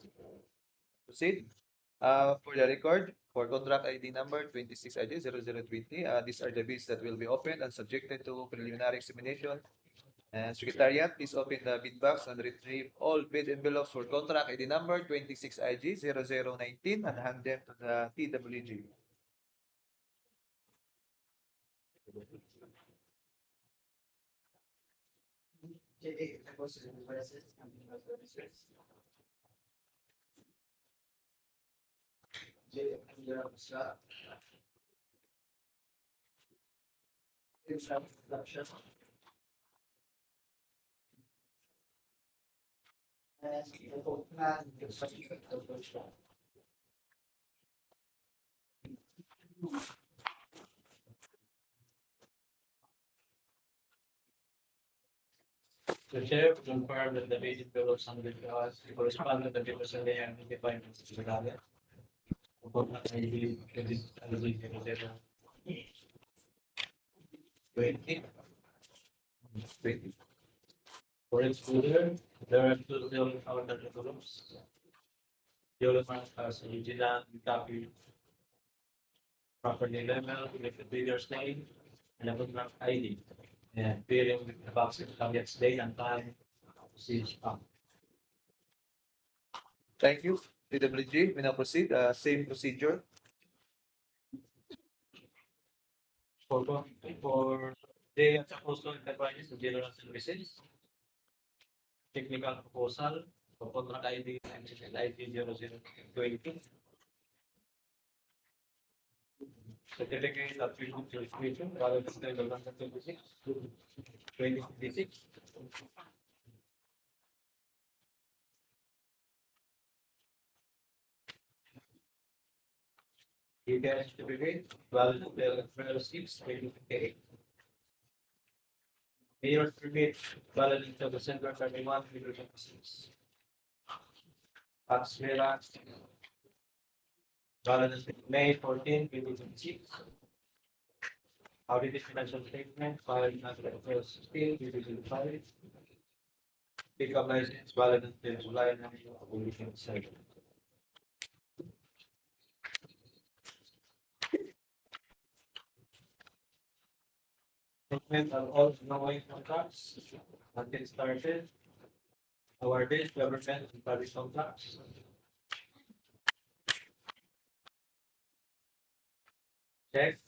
Proceed. For the record, for contract ID number 26IG0020, these are the bids that will be opened and subjected to preliminary examination. And Secretariat, please open the bid box and retrieve all bid envelopes for contract ID number 26IG0019 and hand them to the TWG. The chair to confirm that the basic envelopes under the clause correspond to the division they are defined as Secretariat. For its further, there are 2 building outer envelopes. The other one has original copy, properly labeled with the bidder's name and a contract ID, and bearing with the box caveats date and time. See. Thank you, DPWH. We now proceed, same procedure. For the proposal enterprises and general services. Technical proposal for contract ID and ID 0020. Certificate of Freedom to Expression, rather than the 26, 2026. Details certificate, valid until 6, 2028. Mayor's permit, valid until December 31, 2026. Tax clearance, valid until May 14, 2026. Audited financial statement, filed under April 16, 2025. Pickup license, valid until July 9, 2027. Statement of all ongoing contracts until started. Awarded government and private contracts. Check.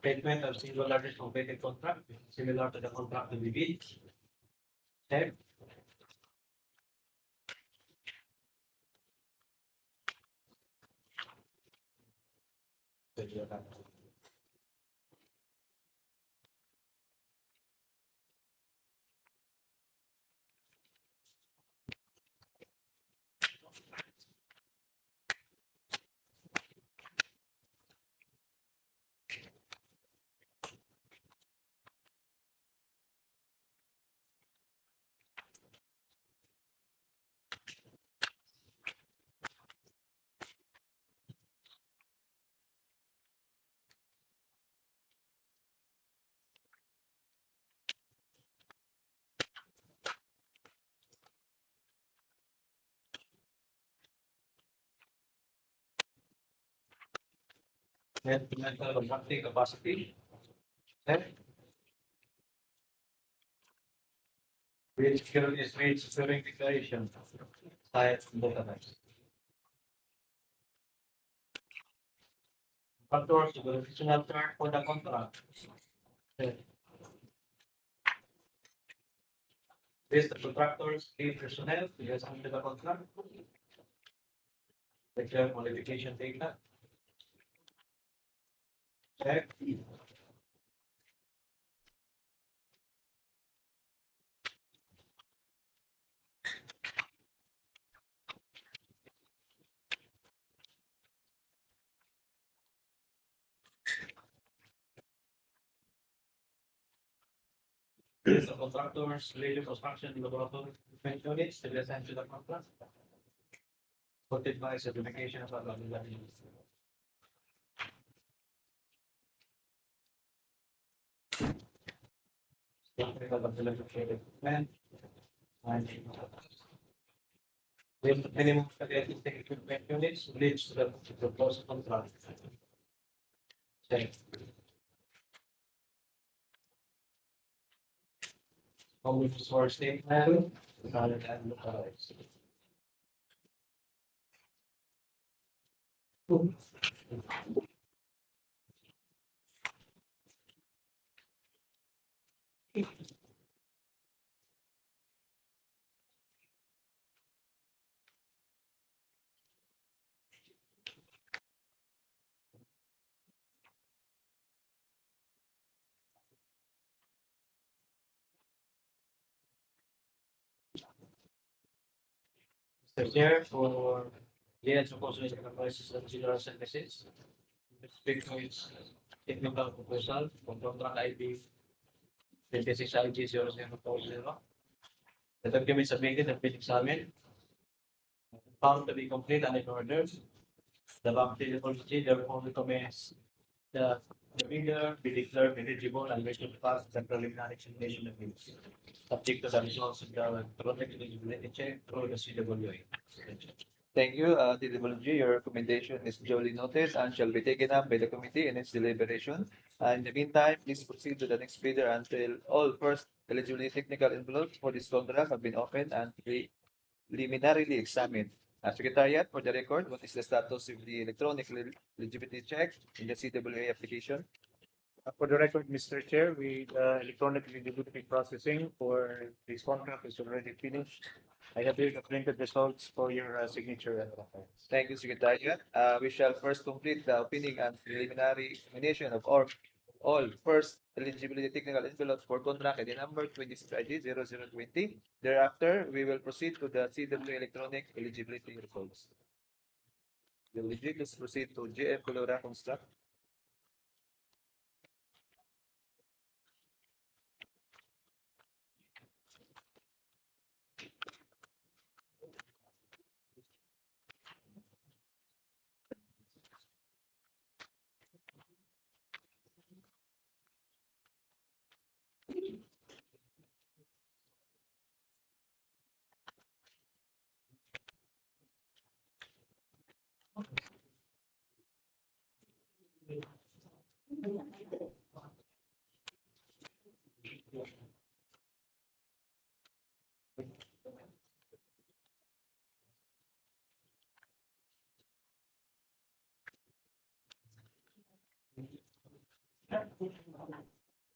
Statement of single largest completed contract similar to the contract to be bid. Check. Mental contracting capacity. Check. Which securities rates during declaration. Side database. Factors to the additional term for the contract. Check. List the contractors, paid personnel, yes, under the contract. Declare qualification data. Check. List the contractors, radio construction, laboratory, equipment units, to be assigned to the contract. Supported by certification of availability. Technical availability of equipment. And with the minimum capacity equipment units leads to the proposed contract. Check. Public source statement, valid and localized. Mr. Chair, for the proposal enterprises and general services. Speak to its technical proposal for contract ID 26 IG 0040. The document submitted and been examined. Found to be complete and in order. The bank policy therefore recommends the bidder be declared eligible and wish to pass the preliminary examination of bids. Subject to the results of the project eligibility check through the CWA. Thank you, DPWH. Your recommendation is duly noted and shall be taken up by the committee in its deliberation. In the meantime, please proceed to the next bidder until all first eligibility technical envelopes for this contract have been opened and preliminarily examined. Secretariat, for the record, what is the status of the electronic eligibility check in the CWA application? For the record, Mr. Chair, electronic eligibility processing for this contract is already finished. I have here the printed results for your signature and reference. Thank you, Secretariat. We shall first complete the opening and preliminary examination of all first eligibility technical envelopes for contract ID number 26IG0020. Thereafter, we will proceed to the CWA electronic eligibility results. Let's proceed to GM Colora Construct.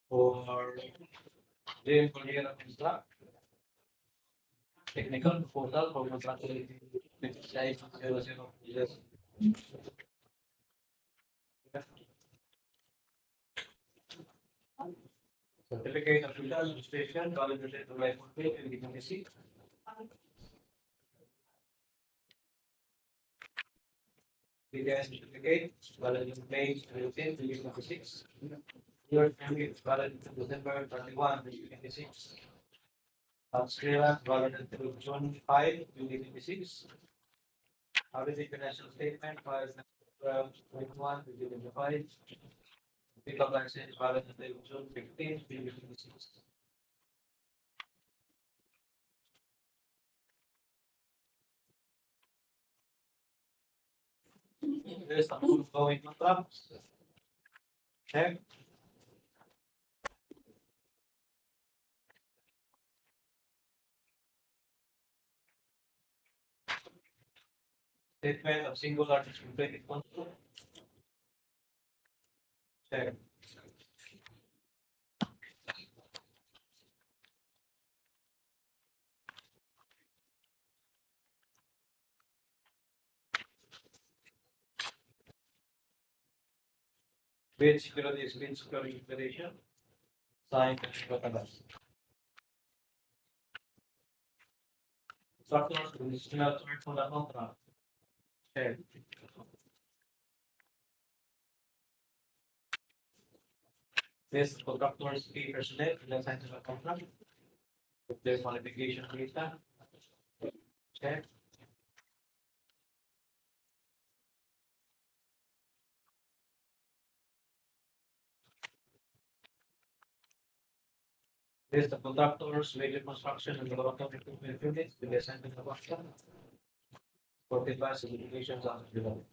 For James Collier Construct. Technical proposal for contract 2600. Certificate of Legal Registration, validated by 2026. BDI certificate, validated May 17, 2026. Your permit, validated December 31, 2026. Clearance, validated June 5, 2026. Audit financial statement, file number 1221, 2025. Pickup license, validated June 15, 2026. There's a full going contract. Check. Statement of single artist completed contract. Check. Bid security is bid security declaration. Signed and recognized. Structures conditional term for the contract. Check. This contractors pay personnel in the sign of the contract. If there's modification data. Check. This the contractors major construction and development equipment units with the sign of the contract. 45 certifications are developed.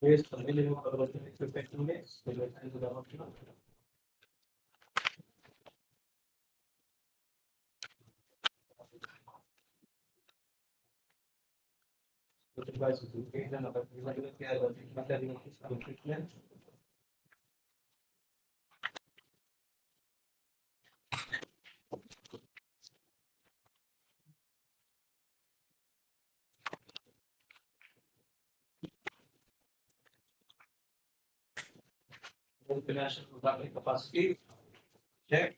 Here's the minimum development equipment units with the sign of the contract. Certified certification of availability of material treatment. Financial productive capacity. Check.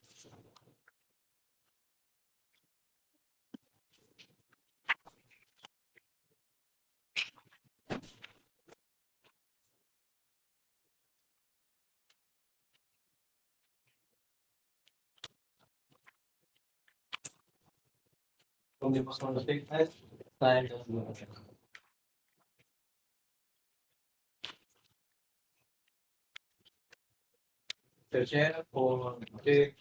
omnibus on the statement, signed as well. The chair for the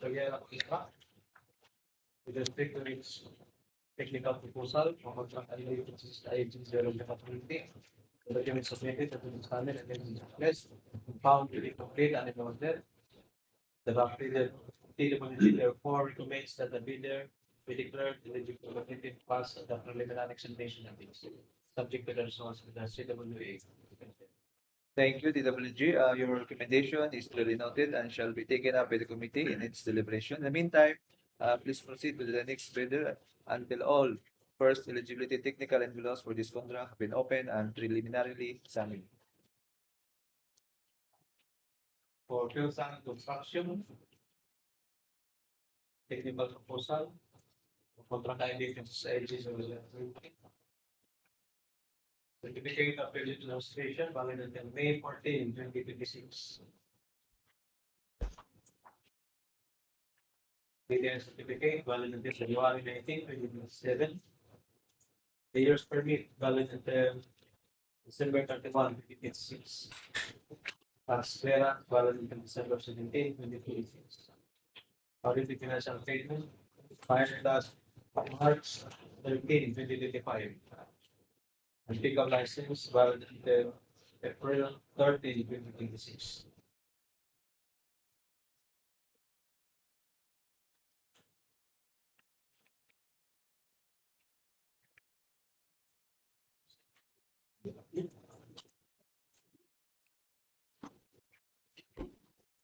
with respect to its technical proposal for contract related to IG 020. The document submitted to the standard and list found to be complete and unwanted. The backdated DPWH therefore recommends that the bidder be declared eligible to pass the preliminary examination of this, subject to the results of the CWA. Thank you, DWG. Your recommendation is clearly noted and shall be taken up by the committee in its deliberation. In the meantime, please proceed with the next bidder until all first eligibility technical envelopes for this contract have been opened and preliminarily examined. For Hilongos construction, technical proposal, contract ID IG 020. Certificate of registration valid until May 14, 2026. Detailed certificate valid until January 19, 2027. The year's permit valid until December 31, 2026. Tax clearance valid until December 17, 2026. Audit financial statement filed last March 13, 2025. And pickup license valid until April 30, 2026.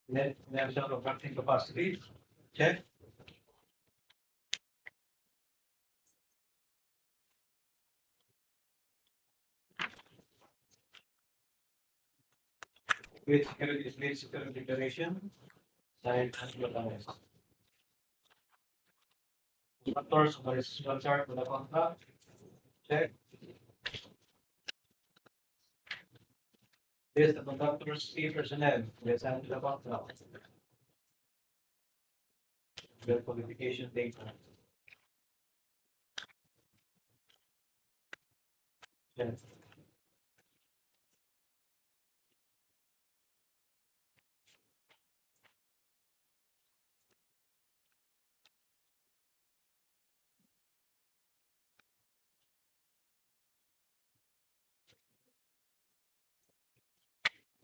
Net national contracting capacity, check. With security display security declaration, signed and notarized. Factors of the resistant chart for the contract, check. List of contractors, key personnel, assigned to the contract. Their qualification data. Check.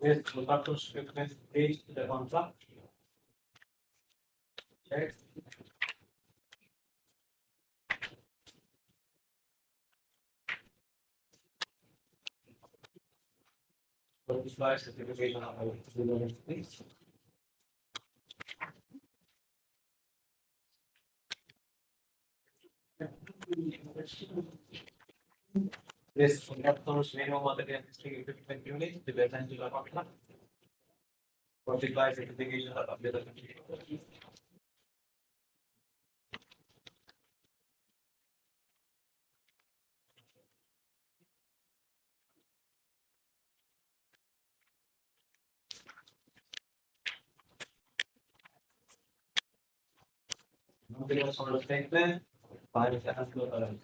List of contractors, equipment, page to the contract. Check. For this slide, certification of the please. List of contractors, minimum material history equipment unit, to be assigned to the contract. For the slide, certification of the materials for the statement, five seconds to arrive.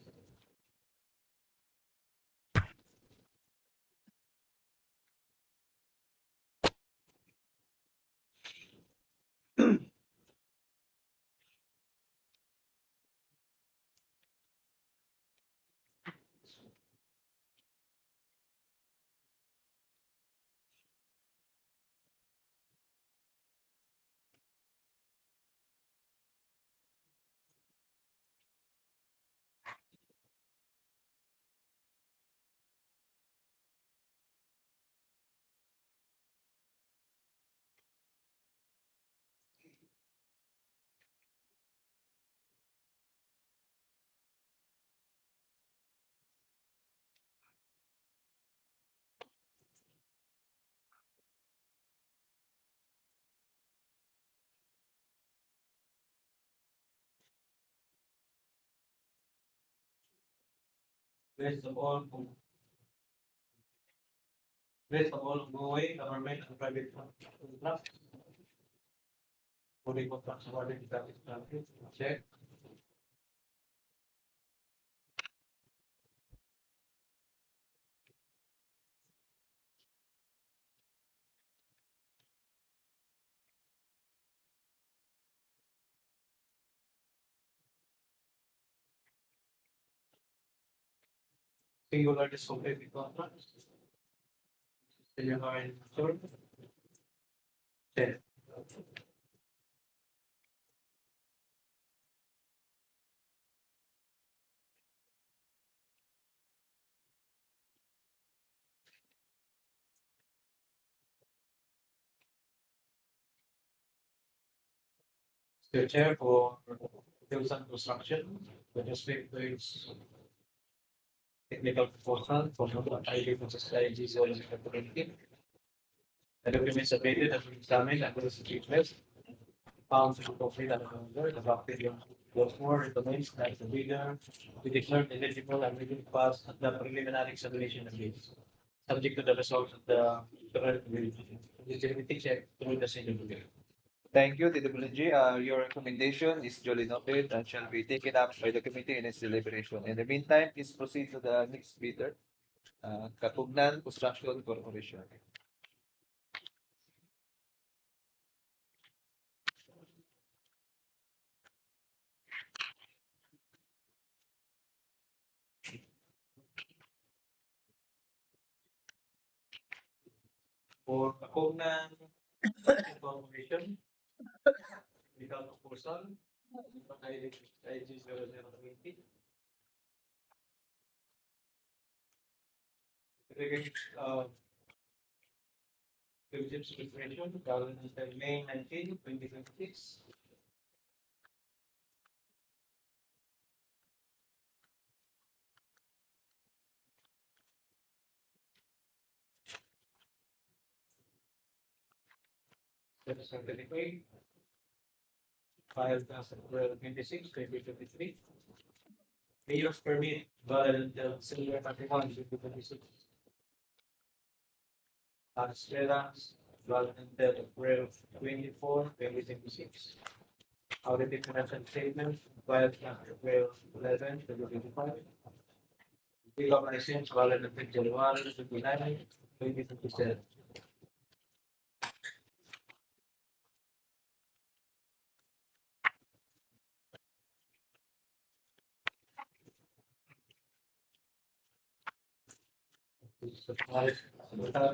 List of all ongoing government and private contracts. Only contracts awarded to public contractors, check. singular discompleted contracts. Then you are in third. 10. The chair for Hills and Construction, with respect to its technical proposal for non-highway strategy zoning community. The document submitted has been examined and was request found to complete and under the document was more recommends that the bidder be declared eligible and will pass the preliminary examination of bids, subject to the results of the current eligibility check through the senior bidder. Thank you, DPWH. Your recommendation is duly noted and shall be taken up by the committee in its deliberation. In the meantime, please proceed to the next bidder, Kapugnan Construction Corporation. For Papognan Corporation, without proposal, IG 0020. Diligence preparation, government until May 19, 2026. That's certificate. Filed as of April 26, 2023. Mayor's permit, valid until December 31, 2026. Tax clearance, valid until April 24, 2026. Audited financial statement, valid as of April 11, 2025. Bill of license, valid until January 29, 2027.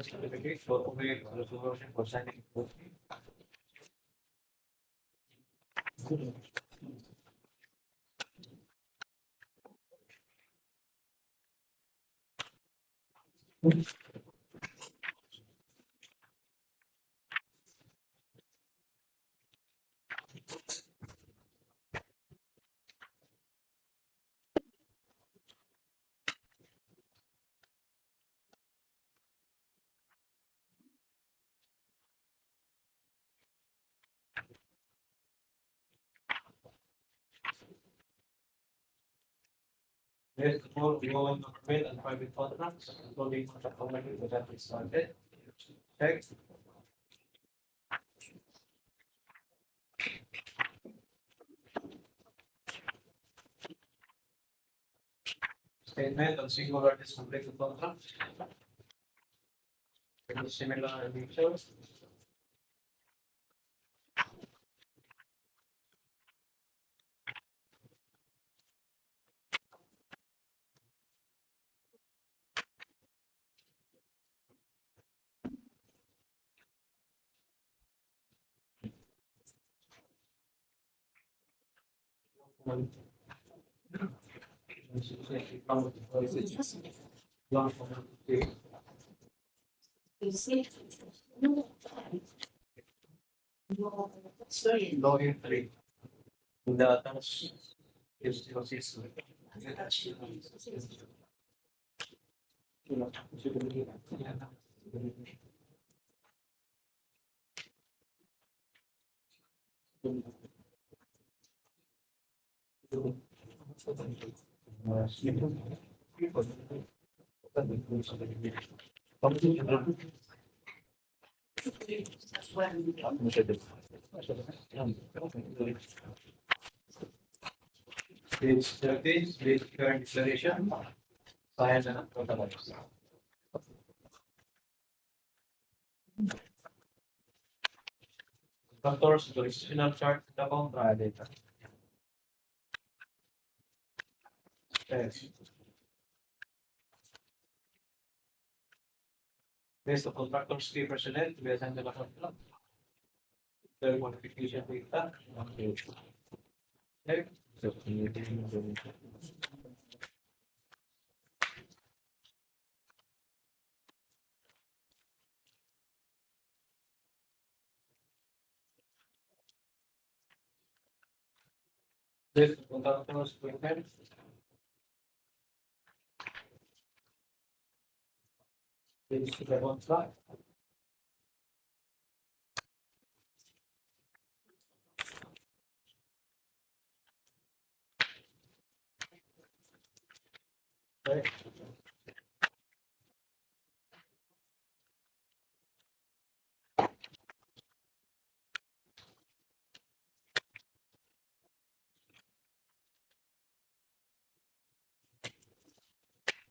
Certificate for complete resolution for signing. There's the full going government and private contracts, including contract company that is started. Check. Statement on singular discompleted contract. Very similar in nature. You see? No. No, sorry. Lawyer 3. The attached is still system. That's why we Page 13, page current declaration. Science and protocols. Factors, jurisdictional chart, the contra data. Yes. Based on contractor's key personnel to be assigned to the contract. Their qualification data. Okay. Based on contractor's equipment. This is the one slide. Okay.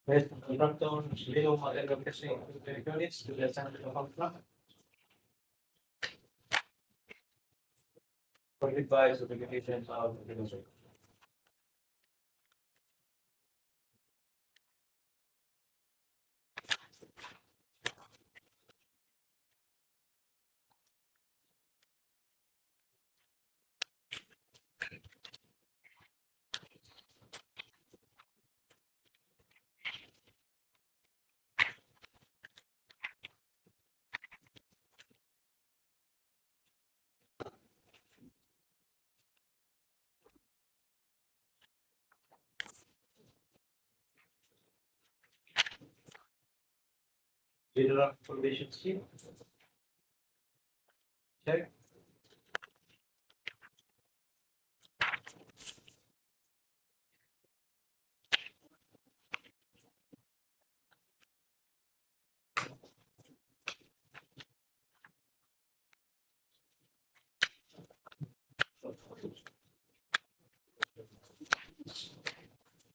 Based on contractor's below material testing units to be assigned to the contract. Provided by certifications of the industry. General information sheet. Check.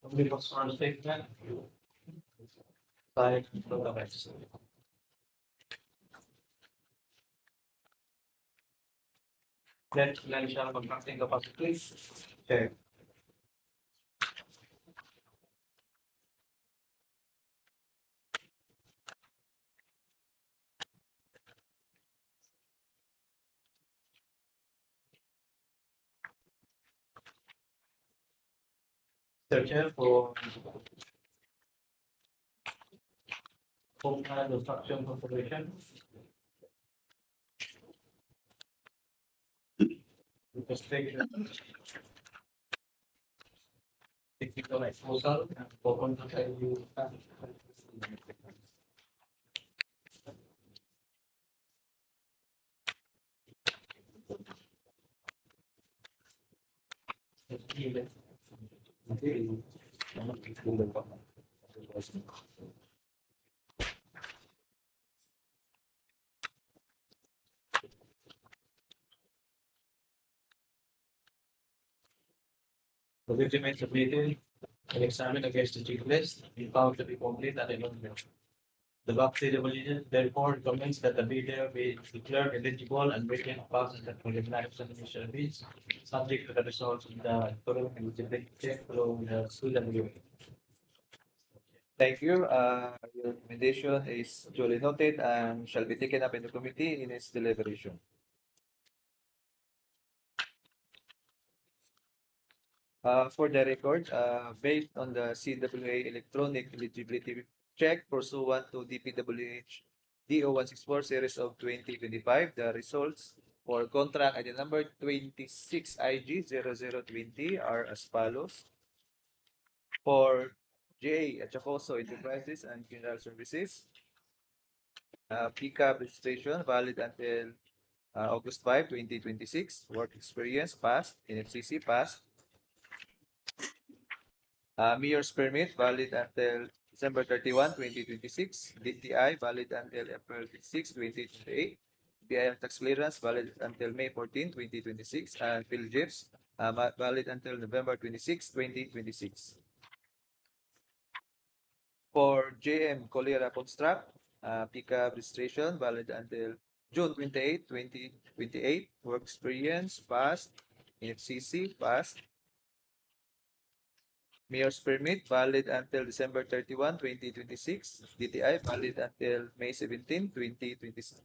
Only what's on statement. Side from the rest. Net financial contracting capacity. Check. Search for Hampangan construction configuration. Just take technical exposure for contract you. The document submitted and examined against the checklist and found to be complete and eligible. The DPWH therefore recommends that the bidder be declared eligible and written passes the preliminary examination bids, subject to the results of the thorough eligibility check through the school and viewing. Thank you. Your recommendation is duly noted and shall be taken up in the committee in its deliberation. For the record, based on the CWA electronic eligibility check pursuant to DPWH DEO 164 series of 2025, the results for contract item number 26 IG 0020 are as follows. For J. Achacoso Enterprises and General Services, pickup registration valid until August 5, 2026. Work experience passed. NFCC passed. Mayor's permit valid until December 31, 2026. DTI valid until April 6, 2028. BIR tax clearance valid until May 14, 2026. And PhilGIPS valid until November 26, 2026. For JM Colera Construct, pickup registration valid until June 28, 2028. Work experience passed. NFCC passed. Mayor's permit valid until December 31, 2026. DTI valid until May 17, 2026.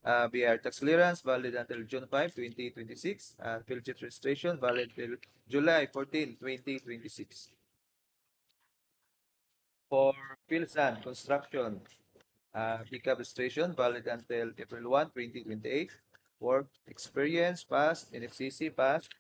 BR tax clearance valid until June 5, 2026. And PhilJet registration valid till July 14, 2026. For PhilSan construction, pickup registration valid until April 1, 2028. Work experience passed, NFCC passed.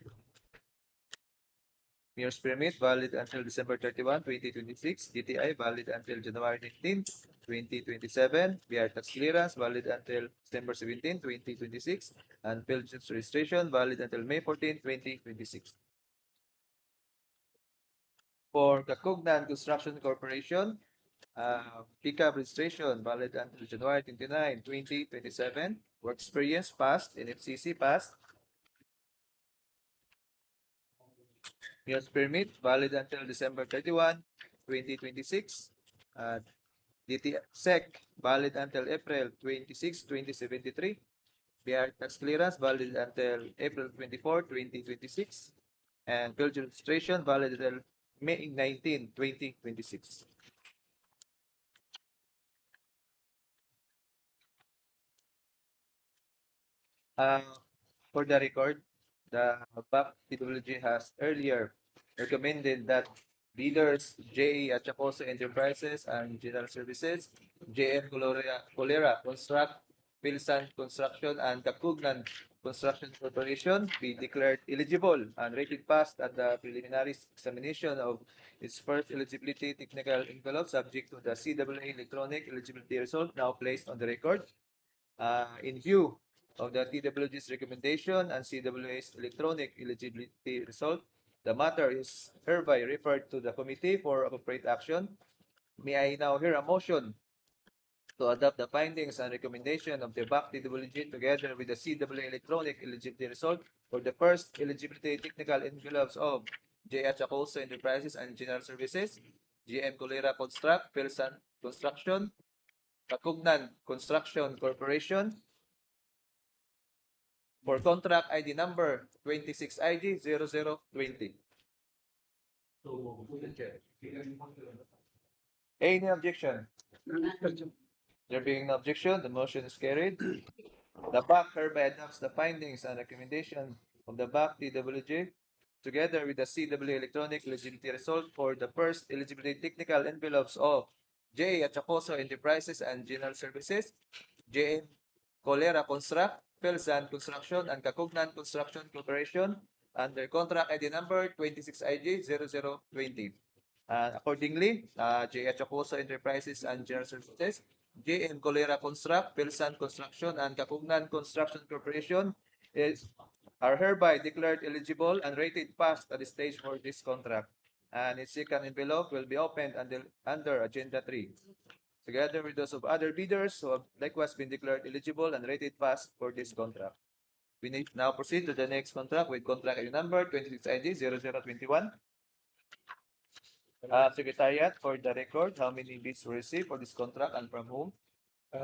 Mayor's permit valid until December 31, 2026. DTI valid until January 19, 2027. BR tax clearance valid until December 17, 2026. And PhilJet registration valid until May 14, 2026. For Kakugnan Construction Corporation, pickup registration valid until January 29, 2027. Work experience passed, NFCC passed. Mayor's permit valid until December 31, 2026. DT-SEC valid until April 26, 2073. BR tax clearance valid until April 24, 2026. And field registration valid until May 19, 2026. For the record, the BAC PWG has earlier recommended that bidders JE Achacoso Enterprises and General Services, JM Colera Construct, Pilsan Construction, and Kakugnan Construction Corporation be declared eligible and rated passed at the preliminary examination of its first eligibility technical envelope subject to the CWA electronic eligibility result now placed on the record. In view of the TWG's recommendation and CWA's electronic eligibility result, the matter is hereby referred to the committee for appropriate action. May I now hear a motion to adopt the findings and recommendation of the BAC TWG together with the CWA electronic eligibility result for the first eligibility technical envelopes of JH Acosta Enterprises and General Services, GM Colera Construct, Pilsan Construction, Kakugnan Construction Corporation, for contract ID number 26IG0020. Any objection? There being no objection, the motion is carried. The BAC hereby adopts the findings and recommendation of the BAC TWG together with the CWA electronic eligibility result for the first eligibility technical envelopes of J. Achacoso Enterprises and General Services, JM Colera Construct, Pilsan Construction, and Kakugnan Construction Corporation under contract ID number 26IG0020. And accordingly, J. Achacoso Enterprises and General Services, JM Colera Construct, Pilsan Construction, and Kakugnan Construction Corporation are hereby declared eligible and rated passed at the stage for this contract. And its second envelope will be opened under Agenda 3, together with those of other bidders who have likewise been declared eligible and rated passed for this contract. We need now proceed to the next contract with contract ID number 26ID0021. Secretariat, for the record, how many bids were received for this contract and from whom?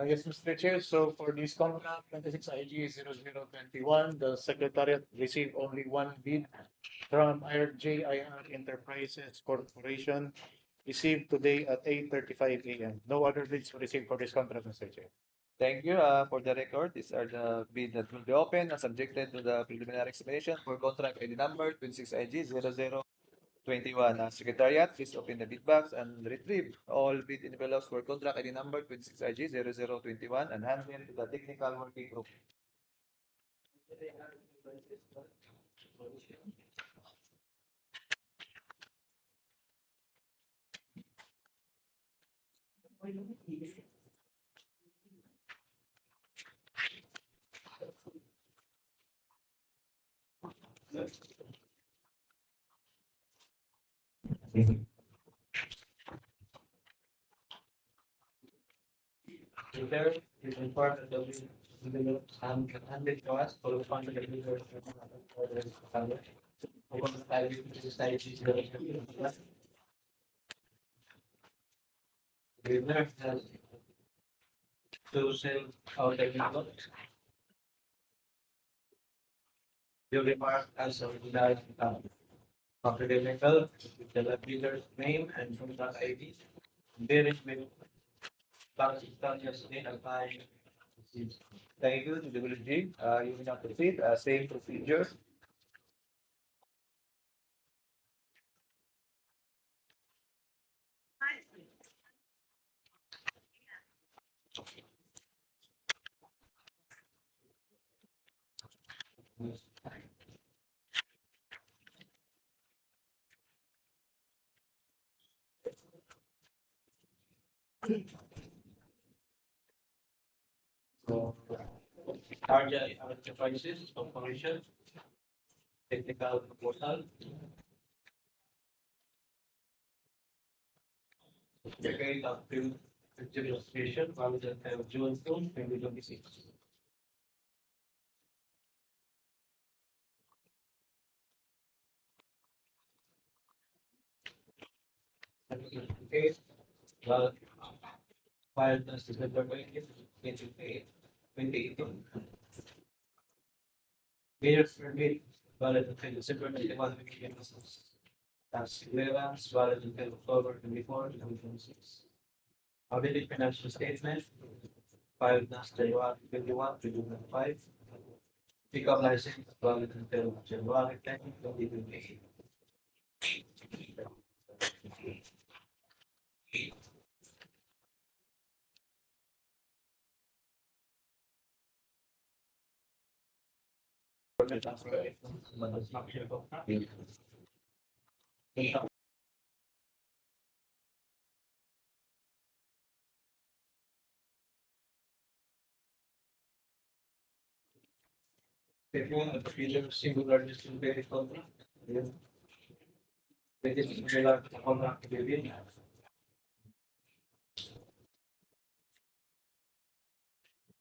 Yes, Mr. Chair. So for this contract 26IG0021, the Secretariat received only one bid from JIR Enterprises Corporation, received today at 8:35 a.m. No other bids were received for this contract, Mr. Chair. Thank you. For the record, these are the bids that will be open and subjected to the preliminary examination for contract ID number 26IG0021. Secretariat, please open the bid box and retrieve all bid envelopes for contract ID number 26IG0021 and hand them to the technical working group. There is important that we develop and handed to us for the fund that we were for the family. We learned that to sell our technical. You remark as a denied Academical, the lab leader's name and contract ID. Bearing with Bank Intelligence name and time. Thank you, DPWH. You will now proceed, same procedure. So, Brgy enterprises, corporation, technical proposal. Secretary of Field Administration, valid until June 2, 2026. Certificate, well, filed on December 20th, 2018. Mayor's permit, valid until December 21, 2026. Tax clearance, valid until October 24, 2026. Audited financial statement, filed last January 21, 2025. Pickup license, valid until January 10, 2028. Statement of procedure, singular distributed contract. It is similar to the contract within.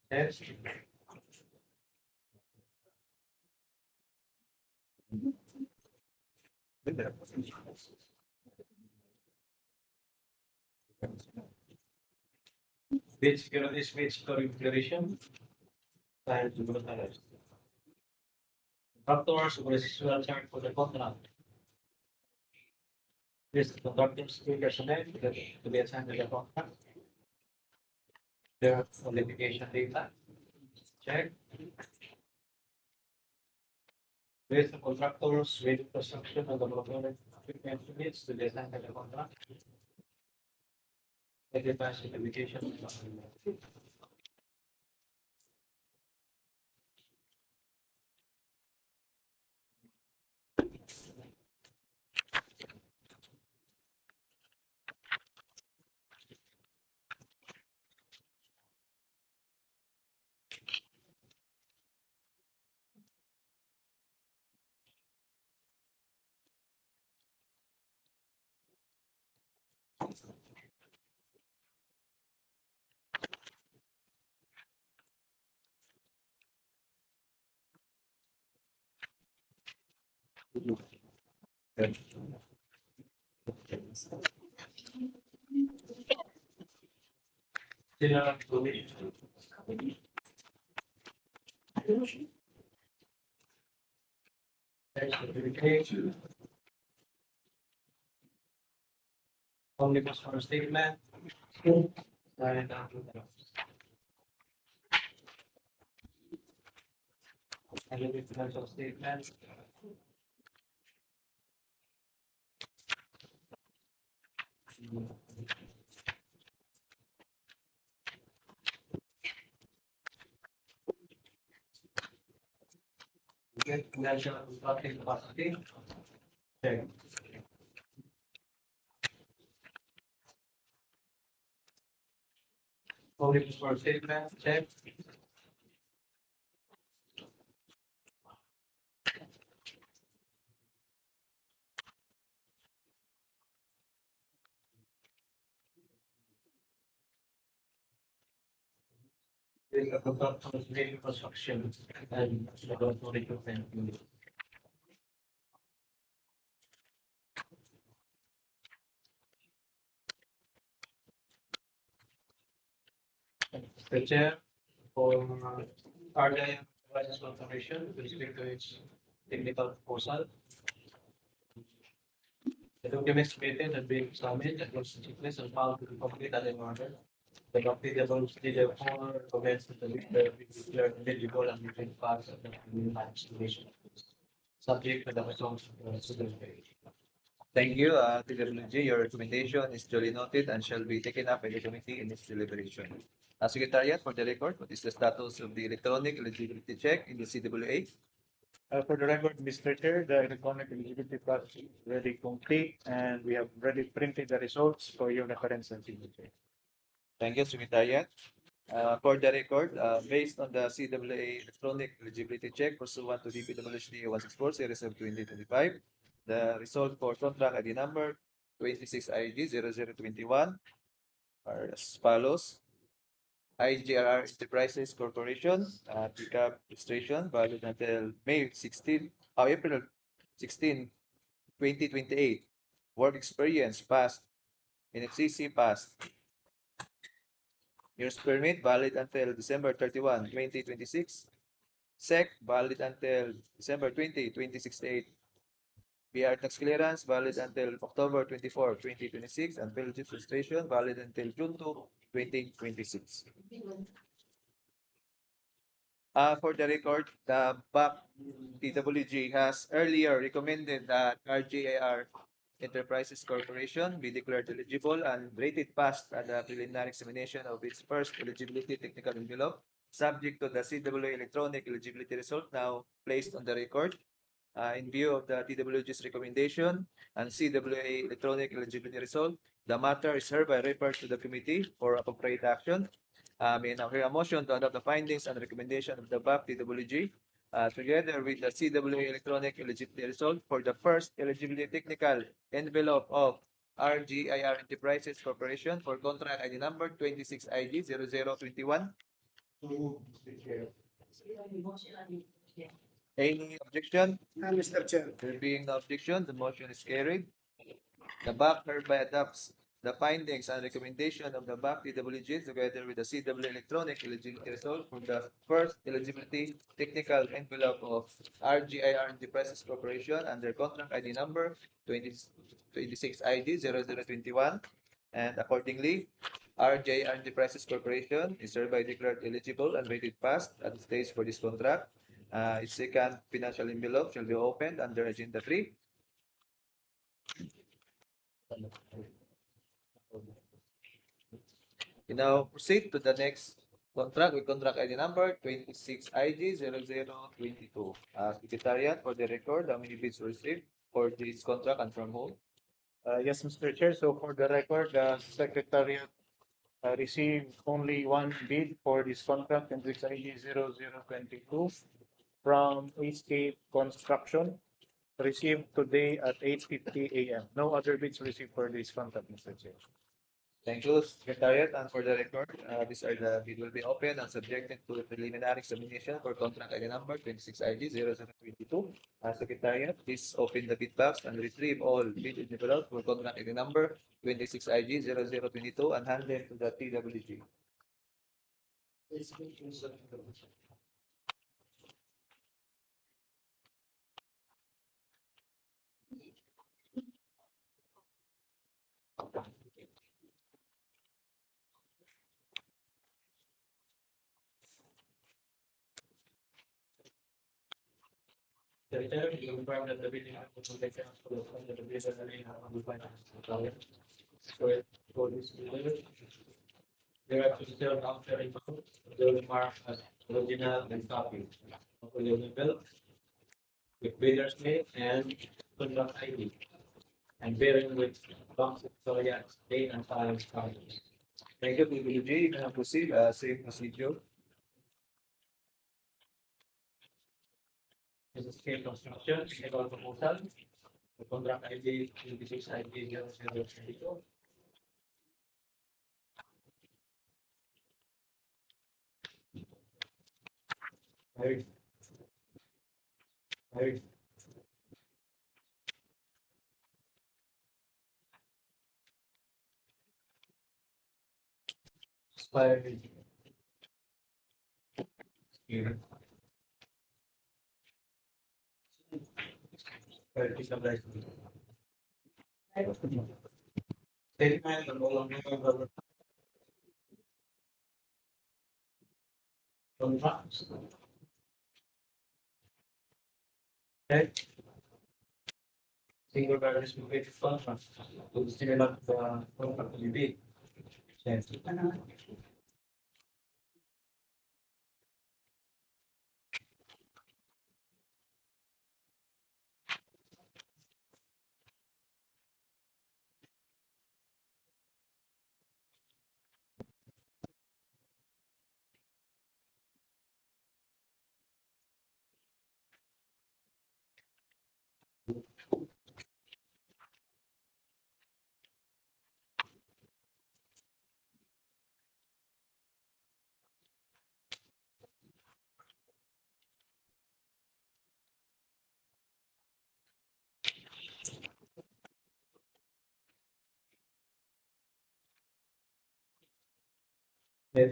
Next. Bid securities, bid security declaration. Time to notarize. Contractors will charge for the contract. This contractors will personnel to be assigned to the contract. Their qualification data. Check. Based on contractors with construction of the development equipment units to be assigned to the contract. Identify certification. General information. Certification. Omnibus for statement. And the financial statement. Get financial consulting capacity. Check. Omnibus for statement. Check. Is a contract for the construction and laboratory equipment unit. The chair for Brgy License Corporation with respect to its technical proposal. The documents submitted have been examined and was checklist and found to be complete and in order. The document therefore comments that the leader be declared eligible and between parts of the administration, subject to the results of the survey. Thank you, TWG. Your recommendation is duly noted and shall be taken up by the committee in its deliberation. Secretariat, for the record, what is the status of the electronic eligibility check in the CWA? For the record, Mr. Chair, the electronic eligibility process is already complete and we have already printed the results for your reference and signature. Thank you, Secretariat. For the record, based on the CWA electronic eligibility check pursuant to DPWH Leyte 164 series of 2025, the result for contract ID number 26IG0021 are as follows. IGRR Enterprises Corporation, pickup registration valid until April 16, 2028. Work experience passed. NFCC passed. Years permit valid until December 31, 2026. SEC valid until December 20, 2068. PR tax clearance valid until October 24, 2026. And PLG registration valid until June 2, 2026. For the record, the BAP TWG has earlier recommended that RGAR Enterprises Corporation be declared eligible and rated passed at the preliminary examination of its first eligibility technical envelope, subject to the CWA electronic eligibility result now placed on the record. In view of the TWG's recommendation and CWA electronic eligibility result, the matter is hereby referred to the committee for appropriate action. May now hear a motion to adopt the findings and recommendation of the BAP TWG together with the CWA electronic eligibility result for the first eligibility technical envelope of RGIR Enterprises Corporation for contract ID number 26IG0021. Any objection? Mr. Chair. There being no objection, the motion is carried. The BAP hereby adopts the findings and recommendation of the BAP TWG together with the CWA electronic eligibility result for the first eligibility technical envelope of RGIR Enterprises Corporation under contract ID number 26IG0021, and accordingly, RGIR Enterprises Corporation is hereby declared eligible and rated passed at the stage for this contract. Its second financial envelope shall be opened under Agenda 3. We now proceed to the next contract with contract ID number 26IG0022. Secretariat, for the record, how many bids were received for this contract and from whom? Yes, Mr. Chair. So for the record, the Secretariat received only one bid for this contract in 6IG0022 from HK Construction, received today at 8:50 a.m. No other bids received for this contract, Mr. Chair. Thank you, Secretariat. And for the record, these are the bid will be open and subjected to the preliminary examination for contract ID number 26IG0022. Secretariat, please open the bid box and retrieve all bid envelopes for contract ID number 26IG0022 and hand them to the TWG. Secretary, you confirm that the bidding application for the bidder have been financed. For this delivery, there are still after info, the remark as original and copy of the bill with bidder's name and contract ID and bearing with long secretariat date and time charges. Thank you, TWG. You can proceed. Same procedure. This is scale construction, technical proposal, the contract ID 26 ID 0022. Very. Expired. Here. Statement of all members. Contracts. Okay. Single various related contracts to stimulate the compatibility.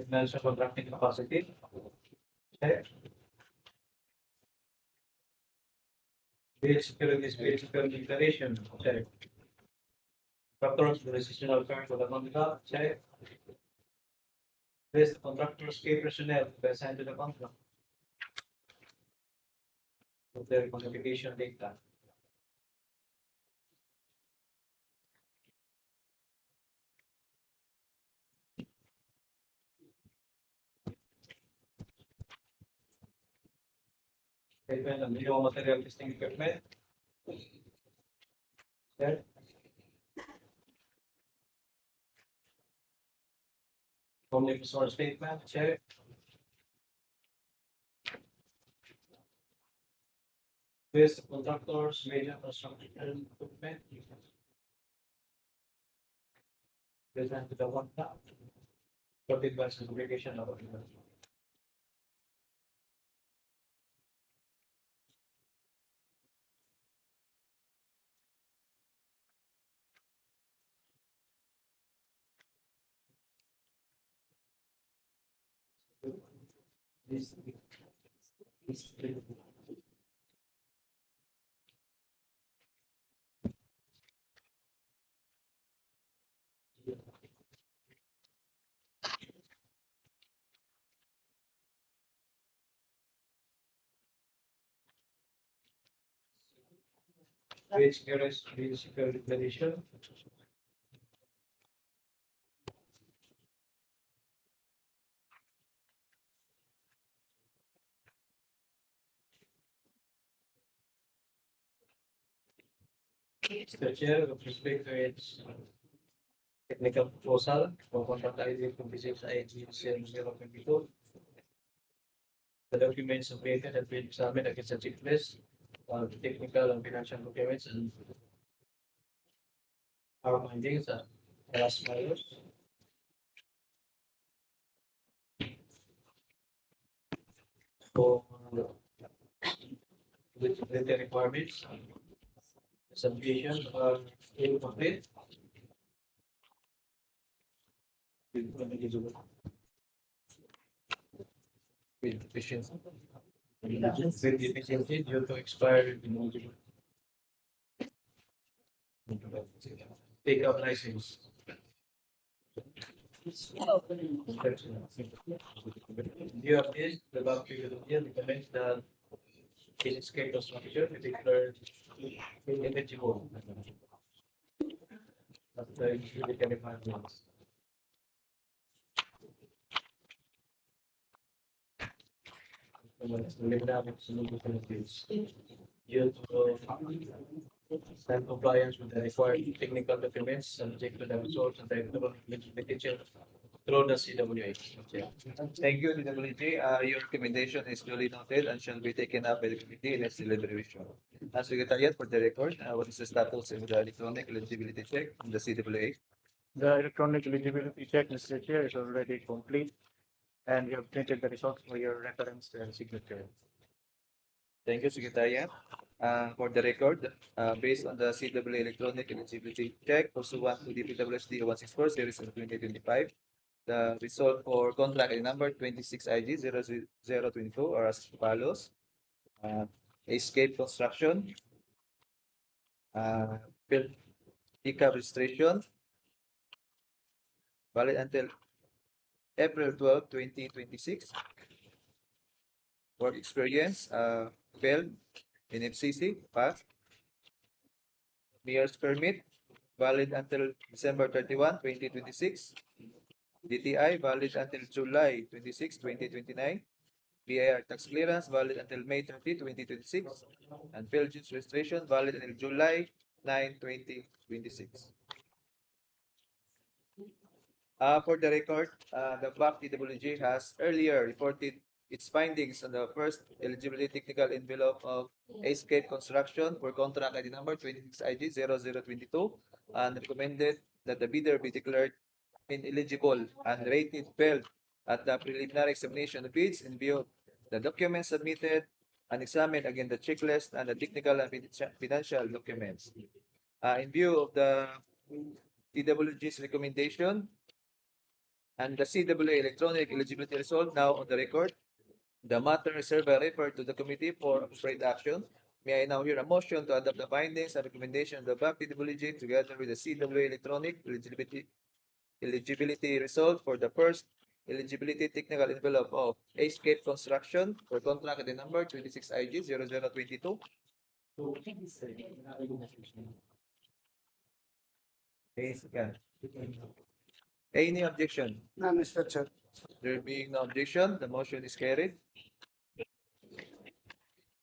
Financial contracting capacity. Check. Basic security declaration. Check. Contractors with decisional terms of the contract. Check. List contractors key personnel to be assigned to the contract. With their qualification data. Statement of minimum material testing equipment. Check. Only source statement. Check. List of contractors, major construction equipment. Present to the contract. Protected by certification of. This. Basic security declaration. The chair with respect to its technical proposal for contract ID 26IG0022. The documents submitted have been examined against the checklist of technical and financial documents and our findings are as follows. For with the requirements, submission are incomplete. With deficiency. With deficiency due to expired ineligible. Take up license. Due of this, the bank recommends that its schedule structure be declared ineligible. After usually 25 months. Due to non-compliance with the required technical documents subject to the results and the implementation through the CWH. Thank you, DWG. Your recommendation is duly noted and shall be taken up by the committee in its deliberation. As Secretariat for the record, what is the status of the electronic eligibility check from the CWA? The electronic eligibility check, Mr. Chair, is already complete, and we have printed the results for your reference and signature. Thank you, Secretariat. For the record, based on the CWA electronic eligibility check pursuant to DPWH Leyte 164 series of 2025, the result for contract number 26IG 0022 are as follows. Escape Construction, ICA registration, valid until April 12, 2026. Work experience, failed in FCC, passed. Mayor's permit, valid until December 31, 2026. DTI, valid until July 26, 2029. BIR tax clearance, valid until May 30, 2026. And failed use registration, valid until July 9, 2026. For the record, the BAC DWG has earlier reported its findings on the first eligibility technical envelope of Escape Construction for contract ID number 26IG0022 and recommended that the bidder be declared ineligible and rated failed at the preliminary examination of bids in view of the documents submitted and examined against the checklist and the technical and financial documents. In view of the DWG's recommendation, and the CWA electronic eligibility result now on the record. The matter is hereby referred to the committee for appropriate action. May I now hear a motion to adopt the findings and recommendation of the BAC DWG together with the CWA electronic eligibility result for the first eligibility technical envelope of Escape Construction for contract at the number 26IG0022. Any objection? No, Mr. Chair. There being no objection, the motion is carried.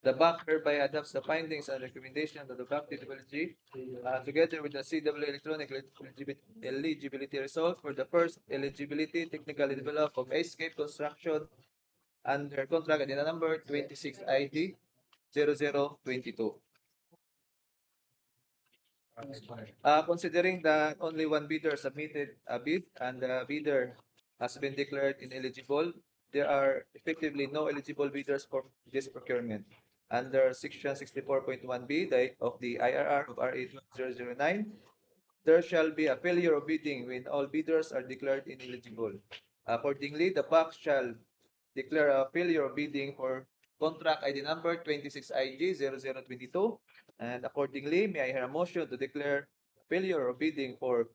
The BAC hereby adopts the findings and recommendations of the BAC DWG together with the CW electronic eligibility result for the first eligibility technical envelope of Escape Construction under contract at the number 26ID0022. Considering that only one bidder submitted a bid and the bidder has been declared ineligible, there are effectively no eligible bidders for this procurement. Under Section 64.1B of the IRR of RA 2009, there shall be a failure of bidding when all bidders are declared ineligible. Accordingly, the BAC shall declare a failure of bidding for contract ID number 26IG0022. And accordingly, may I hear a motion to declare failure of bidding for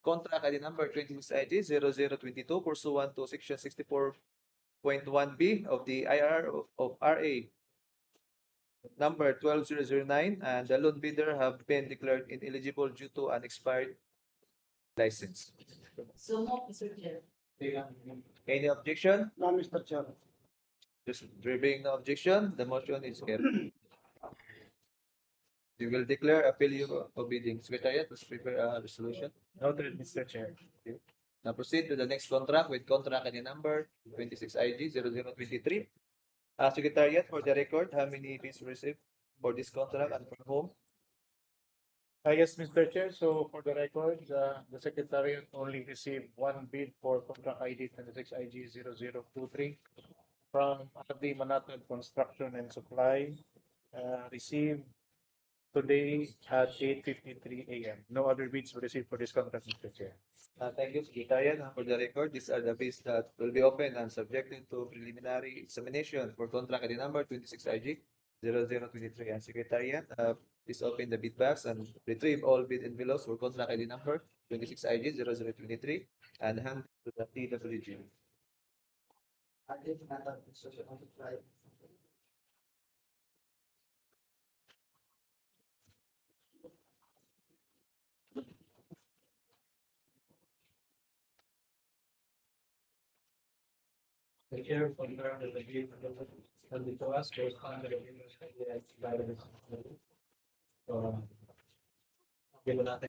contract ID number 26IG0022 pursuant to Section 64.1B of the IRR of RA number 12009, and the loan bidder have been declared ineligible due to an expired license. So move, Mr. Chair. Any objection? No, Mr. Chair. There being no objection, the motion is carried. You will declare a failure of bidding. Secretariat, let's prepare a resolution. Noted, Mr. Chair. Now proceed to the next contract with contract ID number 26IG0023. Secretariat, for the record, how many bids received for this contract and from whom? Yes, Mr. Chair. So for the record, the Secretariat only received one bid for contract ID 26IG0023 from Abdi Manatad Construction and Supply, received today at 8:53 a.m. No other bids were received for this contract, Mr. Chair. Thank you, Secretariat. For the record, these are the bids that will be open and subjected to preliminary examination for contract ID number 26IG0023. And Secretariat, please open the bid box and retrieve all bid envelopes for contract ID number 26IG0023 and hand it to the TWG. The chair confirmed that the bid will be to us correspond to the bid. Given natin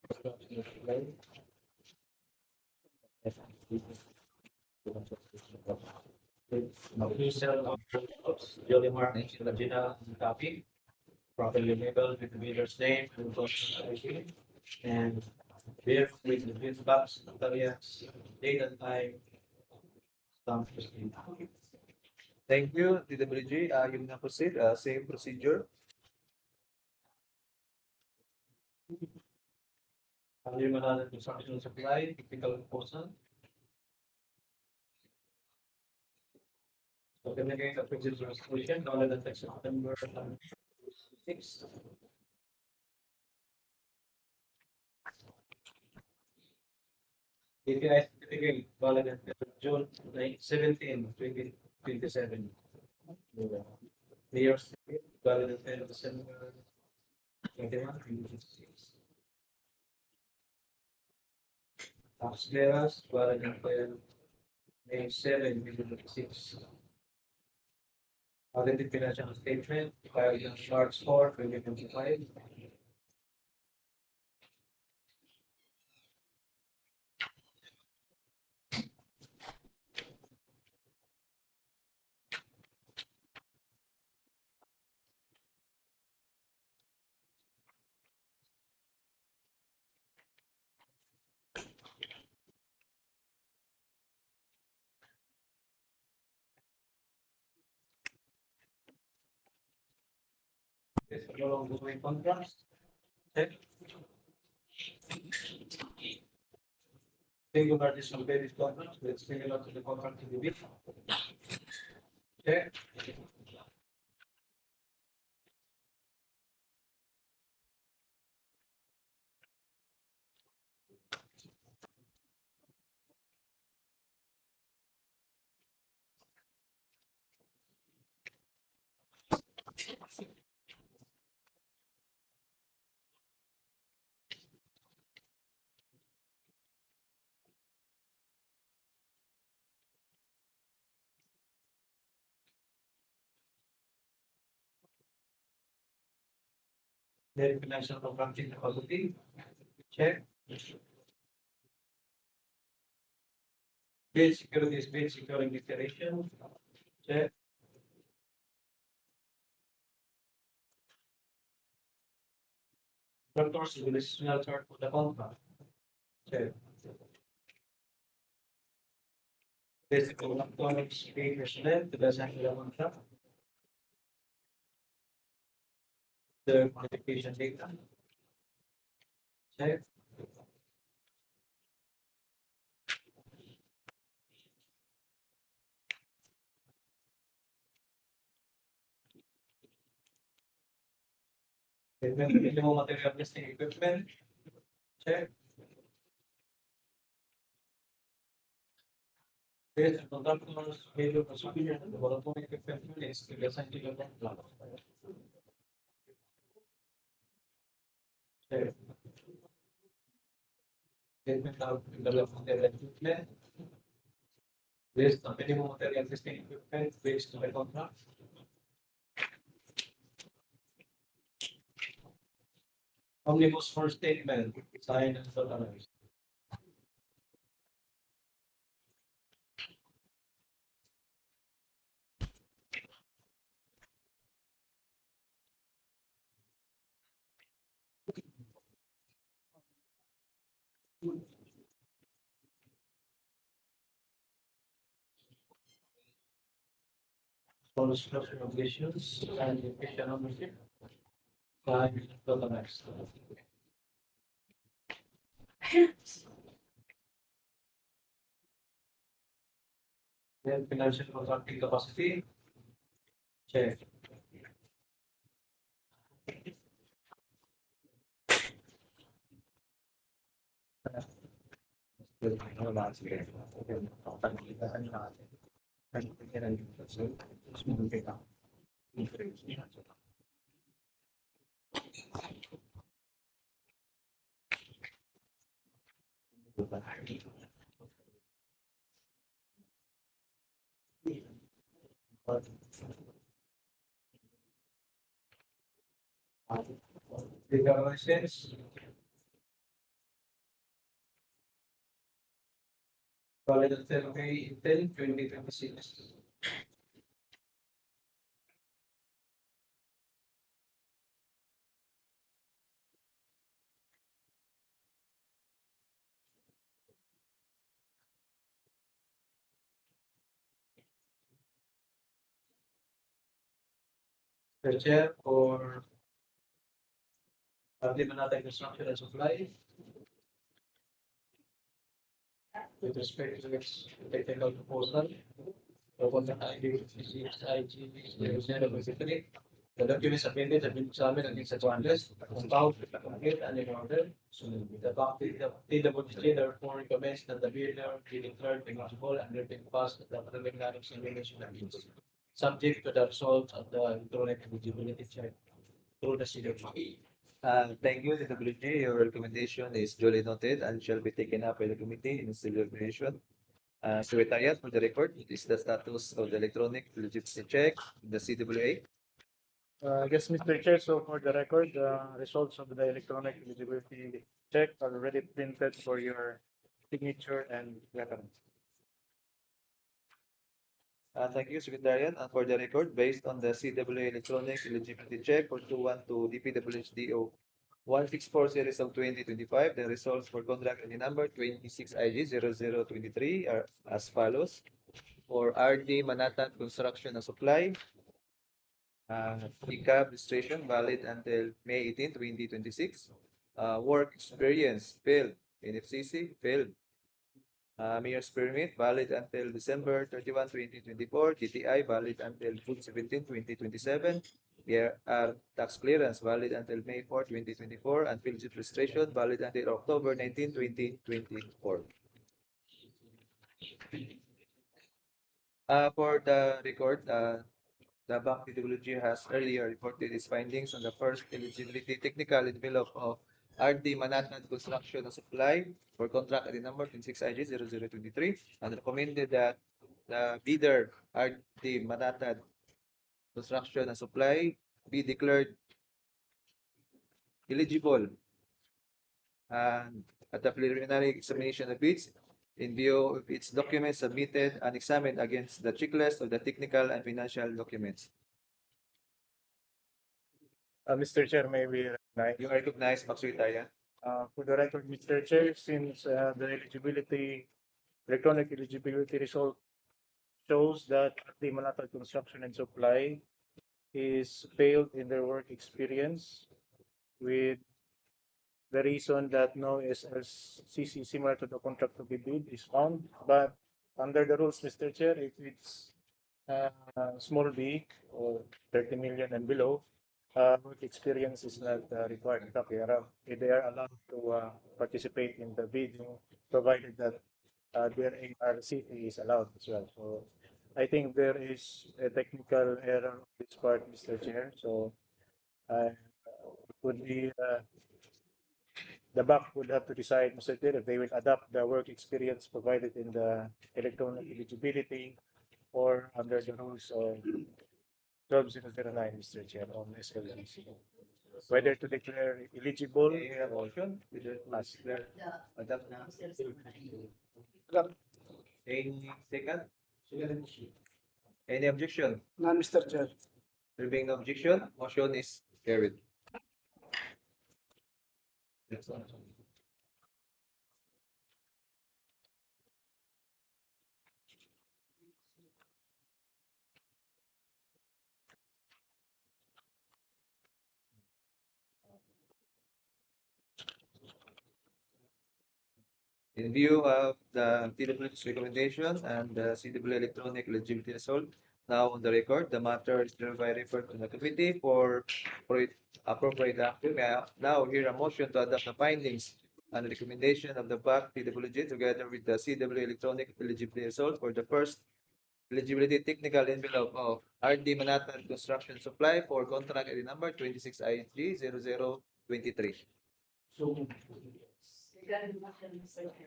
Official of Jolimar original copy, properly labeled with the bidder's name and contract and beer with the bid box, notarious, date and time. Thank you, TWG. You may proceed. Same procedure. Yung mga construction supply, typical proposal. So, pinagay sa previous resolution, no than text September 6. DPI certificate valid until June 17, 2027. Mayor's certificate valid until December 21, 2026. Tax clearance valid until May 7, 2026. Audited financial statement filed on March 4, 2025. This is all ongoing contracts. Check. Single additional basis contracts with similar to the contract in the bid. Check. Then financial contracting capacity. Check. Bid securities, bid securing declaration. Check. Doctors will additional charge for the contract. Check. Basic electronics pay personnel to the Sanggila contract. The qualification data. Check. Minimum material testing equipment. Check. Based on contractors, value procedure, development equipment is to the Sanggila contract. Check. Statement of development equipment. Based on minimum material testing equipment based on the contract. Omnibus first statement, signed and notarized. For structure of issues and efficient ownership, signed and notarized. Then financial contracting capacity. Check. Declarations. Valid until May 10, 2026. The chair for Manhattan Construction and Supply. With respect to its technical proposal, upon the ID 56 IG 003 The documents submitted have been examined against the charges, found to be complete and in order. So the TWG therefore recommends that the bidder be declared eligible and written pass the preliminary examination against, subject to the result of the electronic eligibility check through the CWG. Thank you, DPWH. Your recommendation is duly noted and shall be taken up by the committee in its deliberation. Secretariat, for the record, it is the status of the electronic eligibility check, the CWA. Yes, Mr. Chair, so for the record, results of the electronic eligibility check are already printed for your signature and reference. Thank you, Secretariat. And for the record, based on the CWA electronic eligibility check pursuant to DPWH DEO 164 series of 2025, the results for contract ID number 26IG0023 are as follows. For RD Manhattan Construction and Supply, ICAB registration valid until May 18, 2026. Work experience failed. NFCC failed. Mayor's permit valid until December 31, 2024. GTI valid until June 17, 2027. Tax clearance valid until May 4, 2024. And field registration valid until October 19, 2024. For the record, the Bank PWG has earlier reported its findings on the first eligibility technical envelope of RD Manhattan Construction and Supply for contract ID number 26IG0023 and recommended that the bidder RD Manhattan Construction and Supply be declared eligible and at the preliminary examination of bids in view of its documents submitted and examined against the checklist of the technical and financial documents. Mr. Chair, may we recognize? You are recognized, Magswitaya. For the record, Mr. Chair, since the electronic eligibility result shows that the Manhattan Construction and Supply is failed in their work experience with the reason that no SLCC similar to the contract to be bid is found. But under the rules, Mr. Chair, if it's small B or 30 million and below, work experience is not required. They are allowed to participate in the bidding, provided that their ARC is allowed as well. So I think there is a technical error on this part, Mr. Chair. So it would be the BAC would have to decide, Mr. Chair, if they will adopt the work experience provided in the electronic eligibility or under the rules of 12009, Mr. Chair, on SLCC. Whether to declare eligible Any motion? Whether to as declare adopt na? Any second? Any objection? None, Mr. Chair. There being no objection, motion is carried. In view of the TW's recommendation and the CW electronic eligibility result now on the record, the matter is hereby referred to the committee for appropriate action. May I now hear a motion to adopt the findings and recommendation of the BAC TWG together with the CW electronic eligibility result for the first eligibility technical envelope of RD Manhattan Construction Supply for contract ID number 26IG0023.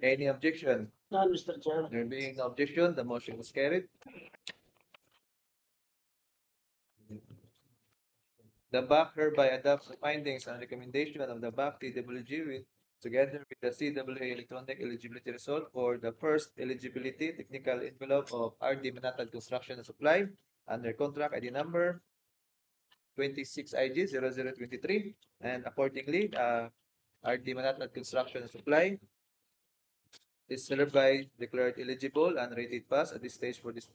Any objection? None, Mr. Chair. There being no objection, the motion was carried. The BAC hereby adopts the findings and recommendation of the BAC TWG together with the CWA electronic eligibility result for the first eligibility technical envelope of RD Manhattan Construction and Supply under contract ID number 26IG0023, and accordingly, RD Manhattan Construction and Supply is hereby declared eligible and rated pass at this stage for this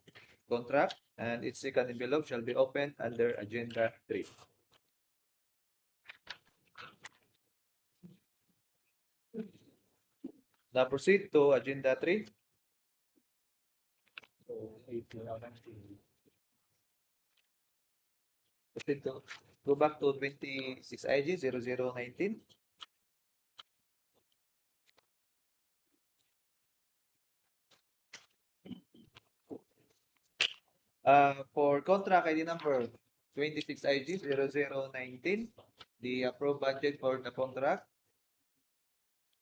contract, and its second envelope shall be opened under Agenda 3. Now proceed to Agenda 3. Proceed to go back to 26 IG 0019. For contract ID number 26 IG 0019, the approved budget for the contract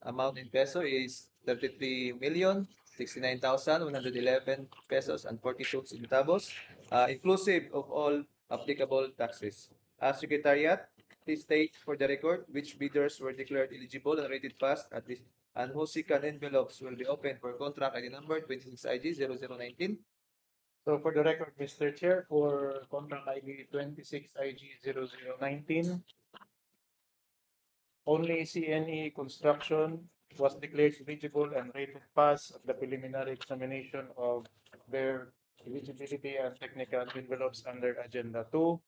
amount in peso is 33,069,111 pesos and 42 centavos, inclusive of all applicable taxes. Secretariat, please state for the record which bidders were declared eligible and rated pass at this, and whose second envelopes will be open for contract ID number 26 IG 0019. So for the record, Mr. Chair, for contract ID 26IG0019, only CNE Construction was declared eligible and rated pass at the preliminary examination of their eligibility and technical envelopes under Agenda 2.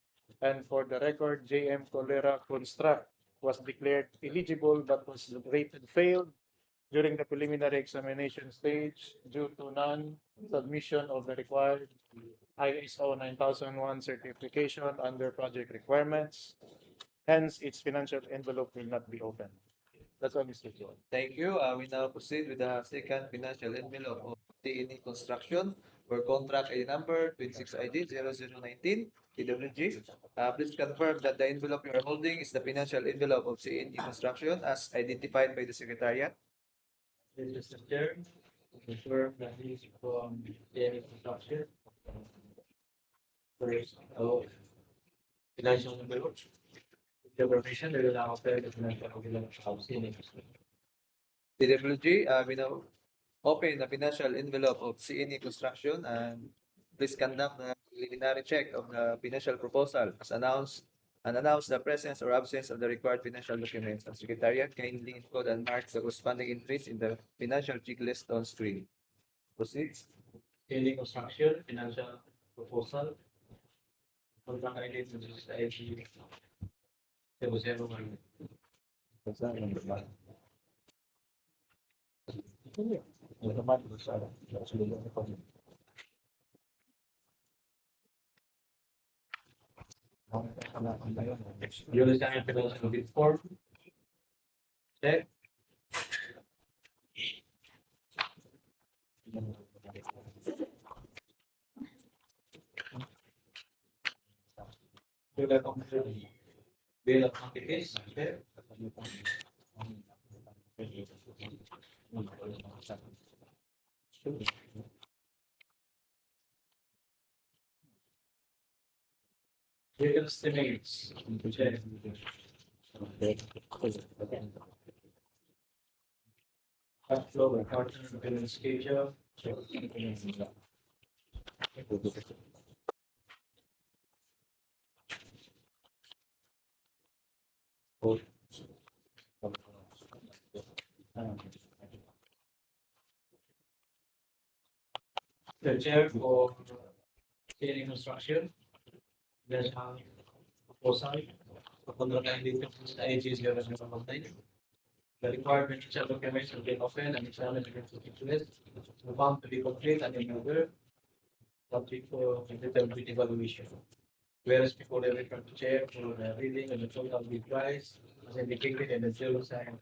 And for the record, JM Colera Construct was declared eligible but was rated failed during the preliminary examination stage due to non-submission of the required ISO 9001 certification under project requirements. Hence, its financial envelope will not be open. That's all, Mr. Chair. Thank you. We now proceed with the second financial envelope of TNE Construction for contract ID number 26 ID 0019 DWG. Please confirm that the envelope you are holding is the financial envelope of CNE Construction as identified by the Secretariat. Mr. Chair, confirm that this is from DEO construction. First, financial envelope. The permission, they will now open the financial envelope of CNE. DWG, we now open the financial envelope of CNE Construction and please conduct the preliminary check of the financial proposal as announced and announce the presence or absence of the required financial documents. And Secretariat kindly encode and mark the corresponding entries in the financial checklist on screen. Proceed. CNE construction, financial proposal. Contract ID 26 IG 001. You understand the financial bid form? Check. Bill of quantities. Bill of quantities. Check. Bill estimates. Check. Cash flow account billing schedule. Check. The chair for CNE construction. There's a proposal. Contract ID 26 IG 001. The required financial documents have been opened and examined against the checklist. The found to be complete and in order. Subject for detailed evaluation. Whereas before the record to chair for the reading and the total bid price as indicated in the zero sign.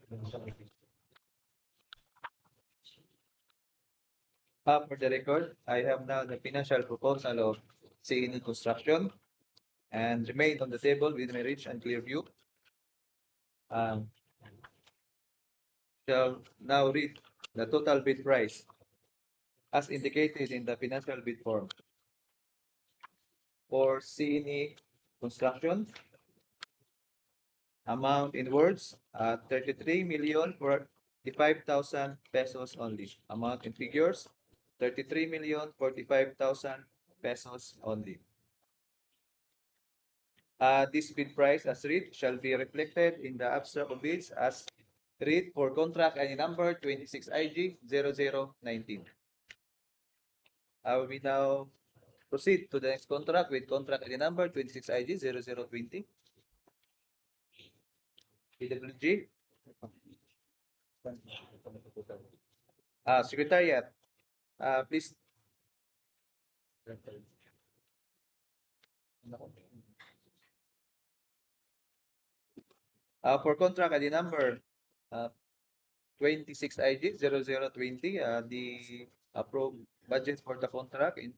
For the record, I have now the financial proposal of CNE Construction and remain on the table with my rich and clear view. Shall now read the total bid price as indicated in the financial bid form. For CNE Construction, amount in words, 33,045,000 pesos only. Amount in figures, 33,045,000 pesos only. This bid price as read shall be reflected in the abstract of bids as read for contract ID number 26 IG 0019. We now proceed to the next contract with contract ID number 26 IG 0020. PWG. Secretariat, please. For contract ID number 26IG0020, the approved budget for the contract in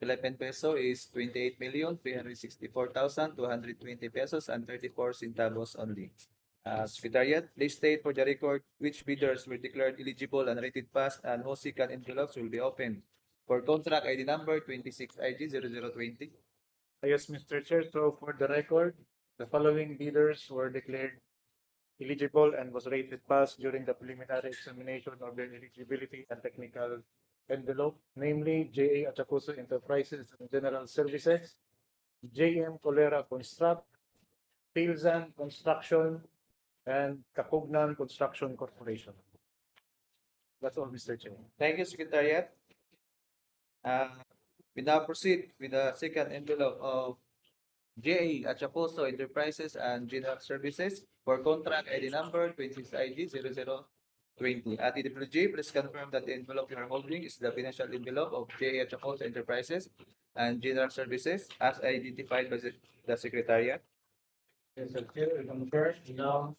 Philippine peso is 28,364,220 pesos and 34 centavos only. Secretariat, please state for the record which bidders were declared eligible and rated pass and whose second envelopes will be opened. For contract ID number 26IG0020. Yes, Mr. Chair. So for the record, the following bidders were declared eligible and was rated pass during the preliminary examination of their eligibility and technical envelope, namely JA Achacoso Enterprises and General Services, JM Colera Construct, Pilzan Construction, and Kapugnan Construction Corporation. That's all, Mr. Chair. Thank you, Secretariat. We now proceed with the second envelope of JA Achacoso Enterprises and General Services for contract ID number 26IG0020. At DPWH, please confirm that the envelope you are holding is the financial envelope of JA Achacoso Enterprises and General Services as identified by the Secretariat. Yes, sir. Chair, we confirm. Now,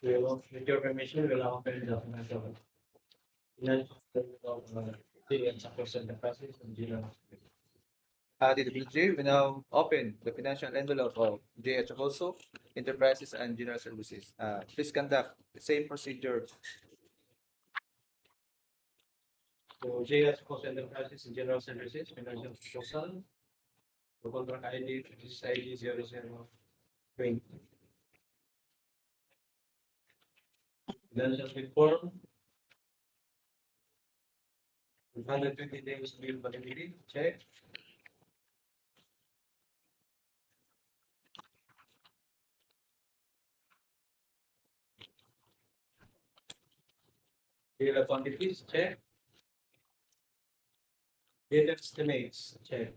we will, with your permission, we will open the financial. Enterprises and General. At DPWH, we now open the financial envelope of JA Achacoso Enterprises and General Services. Please conduct the same procedure. So JS Cost Enterprises and General Services, financial proposal. For contract ID, this is ID 0020. Financial report. 120 days bill validity, check. Data quantities, check. Data estimates, check.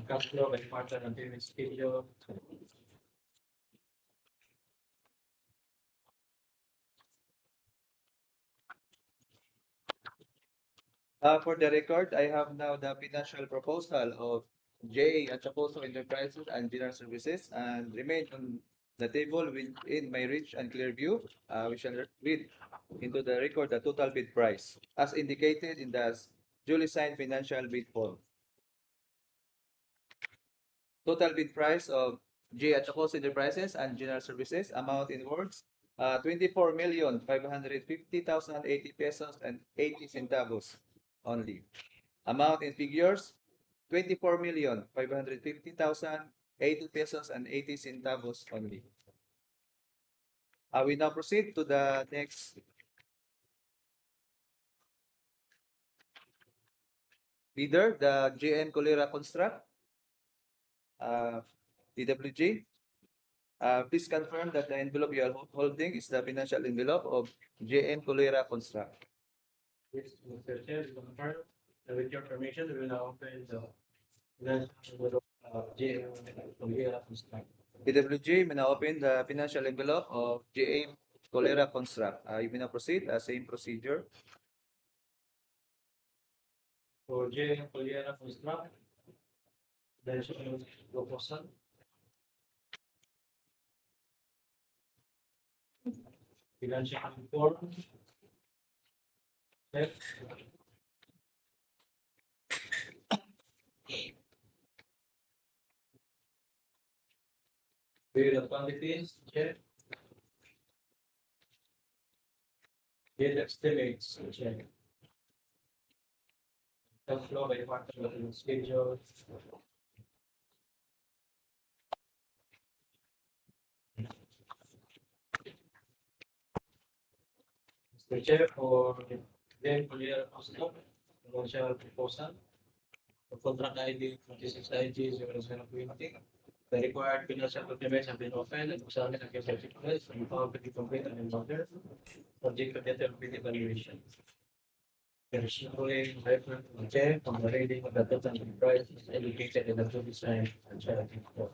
Cash flow by partner and payment schedule. For the record, I have now the financial proposal of JA Achacoso Enterprises and General Services and remain on the table within my reach and clear view. We shall read into the record the total bid price as indicated in the duly signed financial bid form. Total bid price of JA Achacoso Enterprises and General Services amount in words 24,550,080 pesos and 80 centavos only. Amount in figures 24,550,080 pesos and 80 centavos only. We now proceed to the next bidder, the JN Colera Construct, DWG. Please confirm that the envelope you are holding is the financial envelope of JN Colera Construct. Yes, Mr. Chair, we confirm. With your permission, we will now open the financial envelope of JM Colera Construct. DWG may now open the financial envelope of JM Colera Construct. You may now proceed, same procedure. For JM Colera Construct, financial proposal. Financial report. Check. Data quantities, check. Data estimates, check. Cash flow by partner and schedule. Mr. Chair, for then Colera Construct, financial proposal. For contract ID 26IG0020. The required financial documents have been opened and examined against certificates and found to be complete and in order, subject to detailed evaluation. There is no reference to check on the rating of the total price indicated in the duly signed financial report.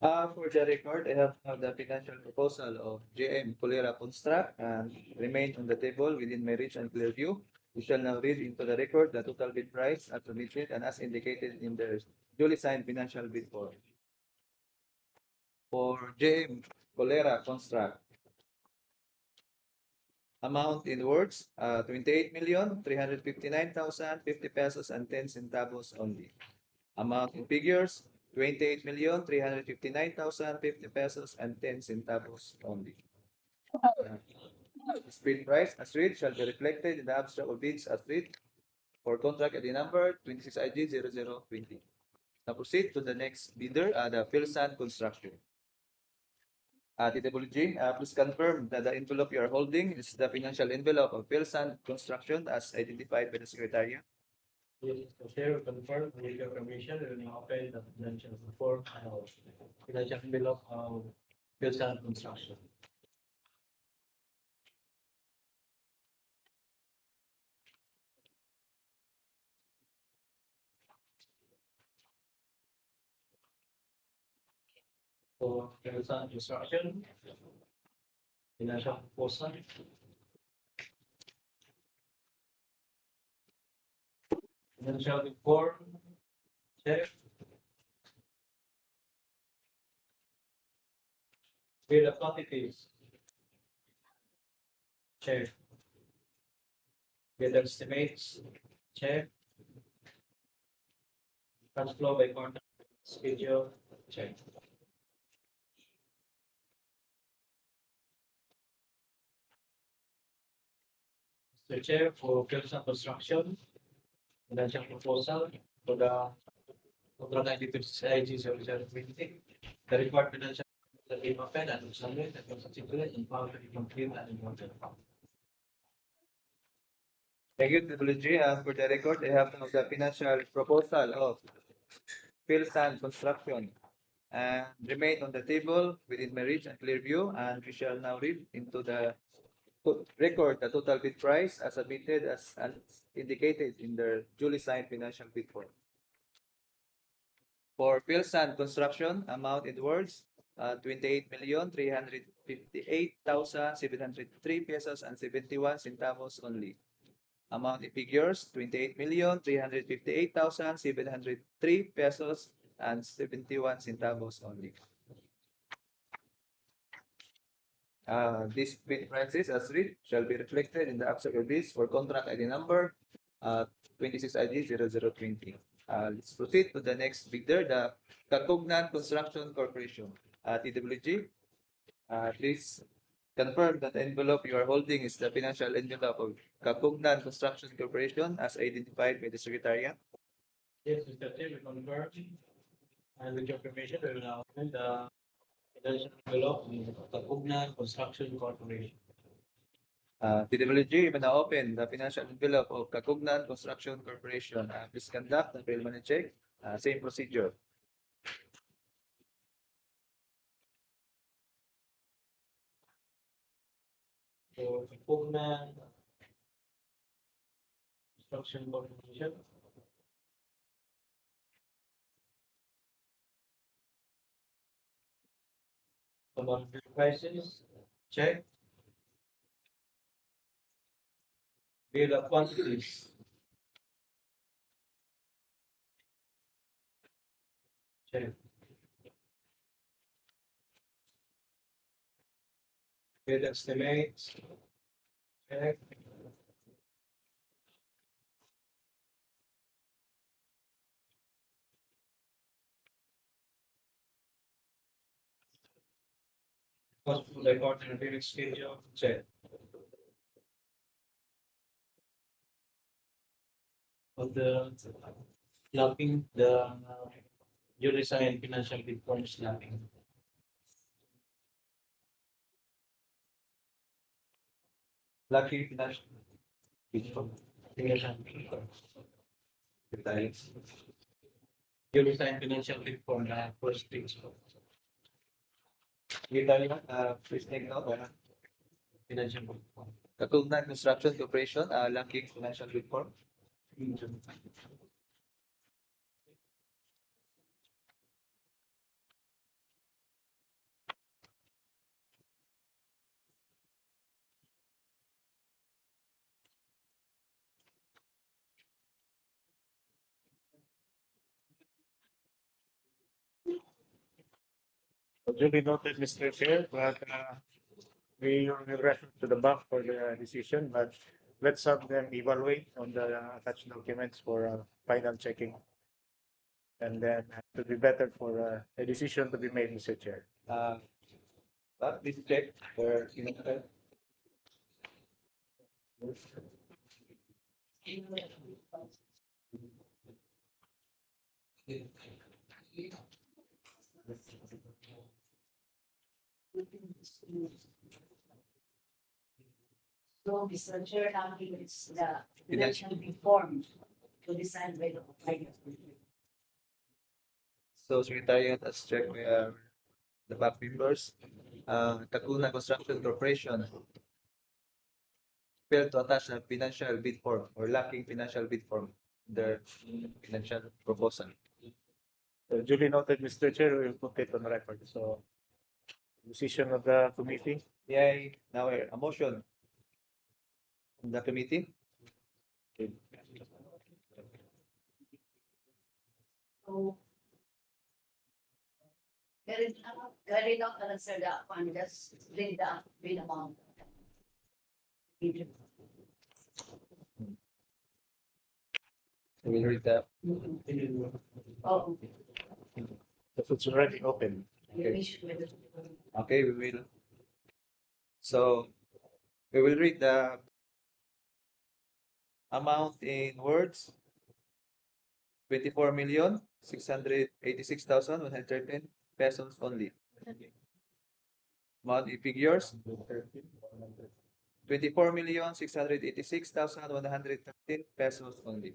For the record, I have now the financial proposal of JM Colera Construct and remain on the table within my reach and clear view. We shall now read into the record the total bid price as submitted and as indicated in the duly signed financial bid form. For JM Colera Construct, amount in words, 28,359,050 pesos and 10 centavos only. Amount in figures, 28,359,050 pesos and 10 centavos only. Street price as read shall be reflected in the abstract of bids as read for contract ID number 26IG0020. Now proceed to the next bidder, the Philsan Construction. DPWH, please confirm that the envelope you are holding is the financial envelope of Philsan Construction as identified by the Secretariat. Yes, Mr. Chair, confirm with your permission, we will now open the financial report of financial envelope of Wilson Construction. For Wilson Construction, financial proposal. Financial report, check. Bill of quantities, check. Bill estimates, check. Cash flow by contract schedule, check. Mr. Chair, for Wilson Construction, financial proposal for the contract ID 26IG0020. The required financial the team of and examine that was articulate and found to be complete and important. Thank you, DPWH. For the record, I have now the financial proposal of Philsan Construction and remain on the table within my reach and clear view, and we shall now read into the record the total bid price as submitted as indicated in the duly signed financial bid form. For Philsan Construction, amount in words, 28,358,703 pesos and 71 centavos only. Amount in figures, 28,358,703 pesos and 71 centavos only. These bid prices as read shall be reflected in the abstract of bids for contract ID number 26IG0020. Let's proceed to the next bidder, the Kakugnan Construction Corporation. TWG, please confirm that the envelope you are holding is the financial envelope of Kakugnan Construction Corporation as identified by the Secretariat. Yes, Mr. Chair, we confirm. And with your permission, we will now open the financial envelope of Tabunok Construction Corporation. TWG, you may now open the financial envelope of Kakugnan Construction Corporation. Please conduct the preliminary check. Same procedure. So, Tabunok Construction Corporation. About the prices, check. Bill of quantities. Check. Bill estimates. Check. Cost for the quarter period schedule, check. Of the lapping, the duly signed financial bid forms lapping. Lucky financial bid form. Financial bid forms. Details. Duly signed financial bid form, first page. Detail, please take note. Financial bid form. Kakugnan Construction Corporation, Lucky financial bid form. Duly noted, Mr. Chair, but we will refer to the back for the decision, but let's have them evaluate on the attached documents for final checking. And then it would be better for a decision to be made, Mr. Chair. But please check for signature. So, Mr. Chair, now it's the financial reform to decide by the finance. So Secretariat has checked the back members. Tacuna Construction Corporation failed to attach a financial bid form or lacking financial bid form their financial proposal. Duly noted, Mr. Chair, we will put it on record. So, decision of the committee. May I now hear a motion from the committee? So, carry out answer that one, just read the bid amount. We will read the Oh, If it's already open. we should. okay, we will. So we will read the amount in words. 24,686,113 pesos only. Amount in figures. 24,686,113 pesos only.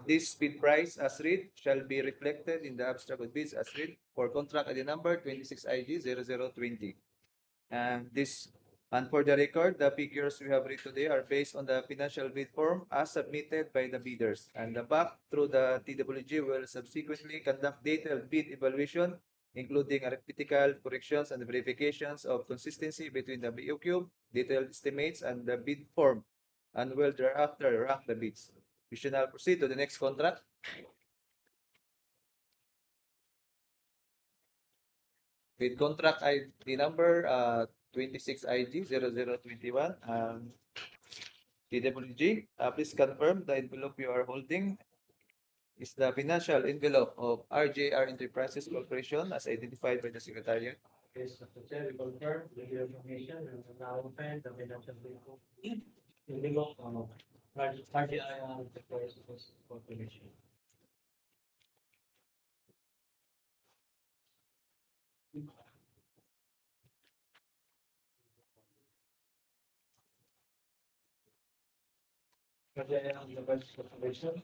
This bid price as read shall be reflected in the abstract of bids as read for contract ID number 26IG0020. And for the record, the figures we have read today are based on the financial bid form as submitted by the bidders. And the back through the TWG will subsequently conduct detailed bid evaluation, including arithmetical corrections and verifications of consistency between the BOQ, detailed estimates, and the bid form, and will thereafter rank the bids. We should now proceed to the next contract. With contract ID number 26IG0021, DWG, please confirm the envelope you are holding is the financial envelope of RJR Enterprises Corporation as identified by the Secretariat. Yes, Mr. Chair, we confirm the information and now open the financial vehicle. Envelope of RGI Enterprises Corporation. RGI Enterprises Corporation.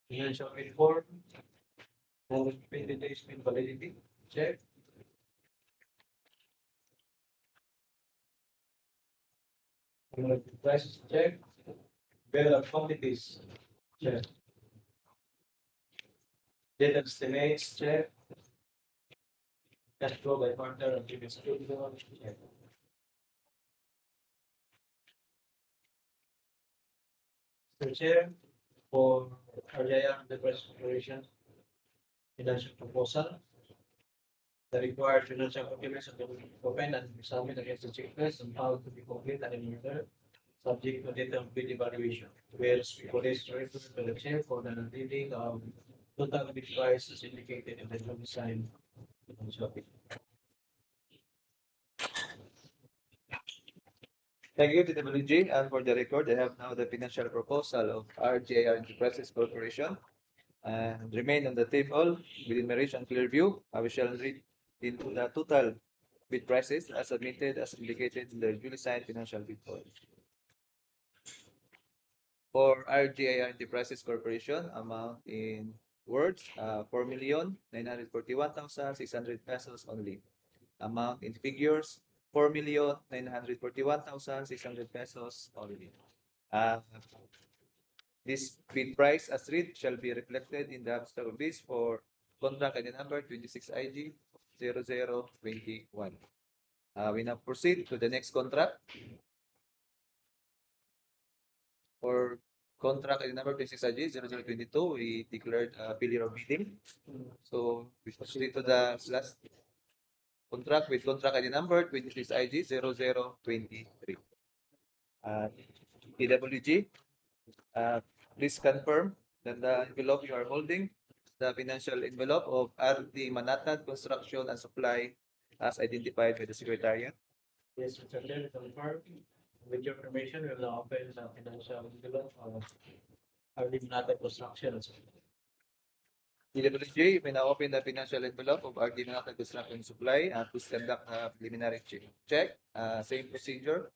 Financial report. 120 days with validity. Check. Prices check. Bill of quantities check. Data estimates check. Cash flow by partner and previous check. Mr. Chair, for RJR Enterprise Corporation financial proposal, the required financial documents are to be opened and examined against the checklist and how to be complete and in order, subject to detailed bid evaluation. Whereas we police refer to the chair for the reading of total bid price as indicated in the design. Thank you to WG, and for the record, I have now the financial proposal of RJR Enterprises Corporation and remain on the table within my reach and clear view. I shall read into the total bid prices as submitted as indicated in the duly signed financial bid form. For RJR Enterprises Corporation, amount in words, 4,941,600 pesos only. Amount in figures, 4,941,600 pesos only. This bid price as read shall be reflected in the abstract of bids for contract ID number 26IG0021. We now proceed to the next contract. For contract ID number 26IG0022, we declared a failure of bidding. So we proceed to the last contract with contract ID number 26IG0023. DPWH, please confirm that the envelope you are holding, the financial envelope of RD Manatad Construction and Supply as identified by the Secretariat. Yes, Mr. Chair, confirm. With your permission, we will now open the financial envelope of RD Manatad Construction. DWJ, you may now open the financial envelope of RD Manatad Construction and Supply and please conduct a preliminary check. Same procedure.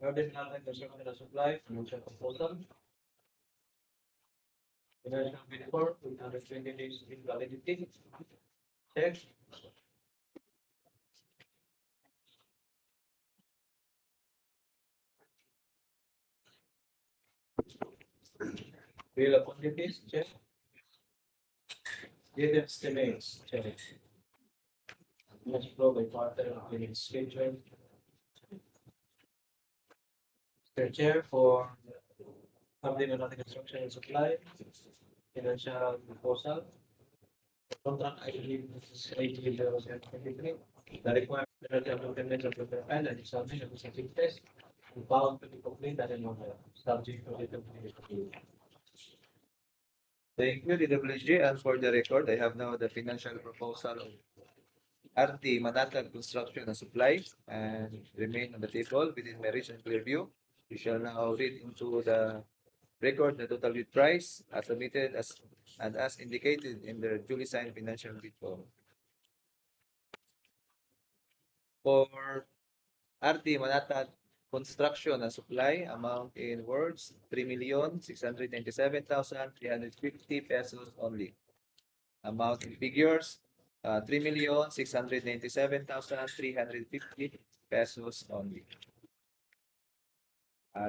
RD Manatad Construction and Supply, financial proposal. Financial report with 120 days in validity. Check. Bill of quantities, check. Data estimates, check. Cash flow by quarter of the schedule. Mr. Chair, for public and construction and supply, financial proposal. Contract, I believe this is 80,023. The required documents of the file and submission of the certificate bound to be complete and another subject to the Thank you, DWJ. And for the record, I have now the financial proposal of RT Manatad Construction and Supply and remain on the table within my recent clear view. We shall now read into the record the total bid price as submitted and as indicated in the duly signed financial bid form. For RT Manatad Construction and Supply, amount in words 3,697,350 pesos only. Amount in figures 3,697,350 pesos only.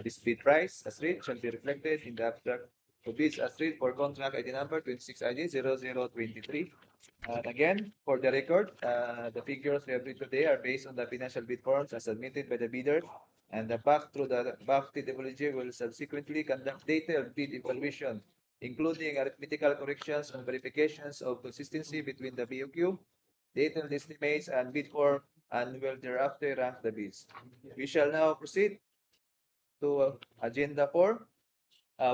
This bid price as read shall be reflected in the abstract of bids as read for contract ID number 26IG0023. And again, for the record, the figures we have read today are based on the financial bid forms as submitted by the bidder, and the back through the back TWG will subsequently conduct detailed bid evaluation, including arithmetical corrections and verifications of consistency between the BOQ, detailed estimates, and bid form, and will thereafter rank the bids. We shall now proceed to Agenda 4.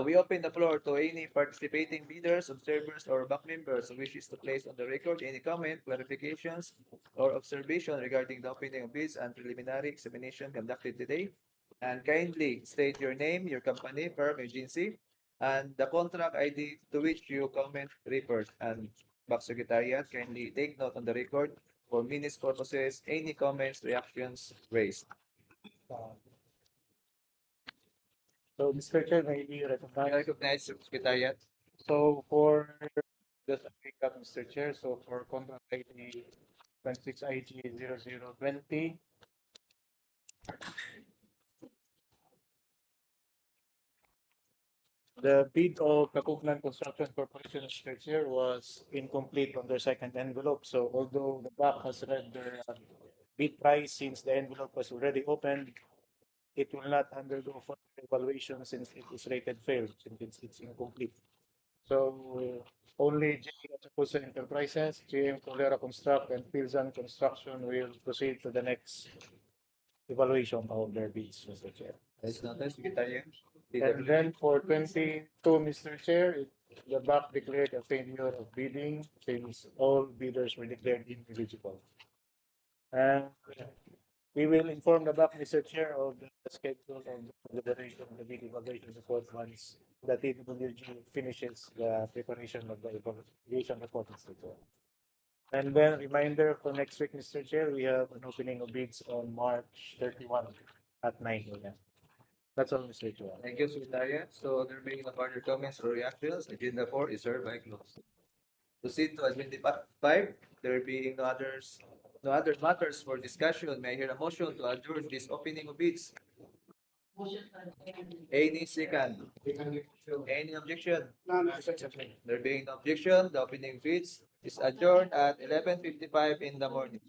We open the floor to any participating bidders, observers, or back members who wishes to place on the record any comment, clarifications, or observation regarding the opening of bids and preliminary examination conducted today. And kindly state your name, your company, firm, agency, and the contract ID to which you comment refers. And back secretariat, kindly take note on the record for minutes purposes, any comments, reactions raised. So, Mr. Chair, may you I recognize? recognize secretariat. So, for just a recap, Mr. Chair, so for contract ID 26IG0020, the bid of Kakuklan Construction Corporation, Mr. Chair, was incomplete on their second envelope. So, although the back has read their bid price since the envelope was already opened, it will not undergo further evaluation since it is rated failed, since it's incomplete. So only J. Atapusa Enterprises, JM Colera Construct, and Pilzan Construction will proceed to the next evaluation of their bids, Mr. Chair. That's noted, secretariat. And then for 22, Mr. Chair, the back declared a failure of bidding since all bidders were declared ineligible. And we will inform the back, Mr. Chair, of the schedule of the duration of the bid evaluation report once the TWG finishes the preparation of the evaluation report, Mr. Chair. And then reminder for next week, Mr. Chair, we have an opening of bids on March 31 at 9 a.m. That's all, Mr. Chair. Thank you, secretariat. So there being no further comments or reactions, agenda 4 is hereby closed. Proceed to agenda 5. There being no other matters for discussion, may I hear a motion to adjourn this opening of bids? Any second? Any objection? There being no objection, the opening bids is adjourned at 11:55 in the morning.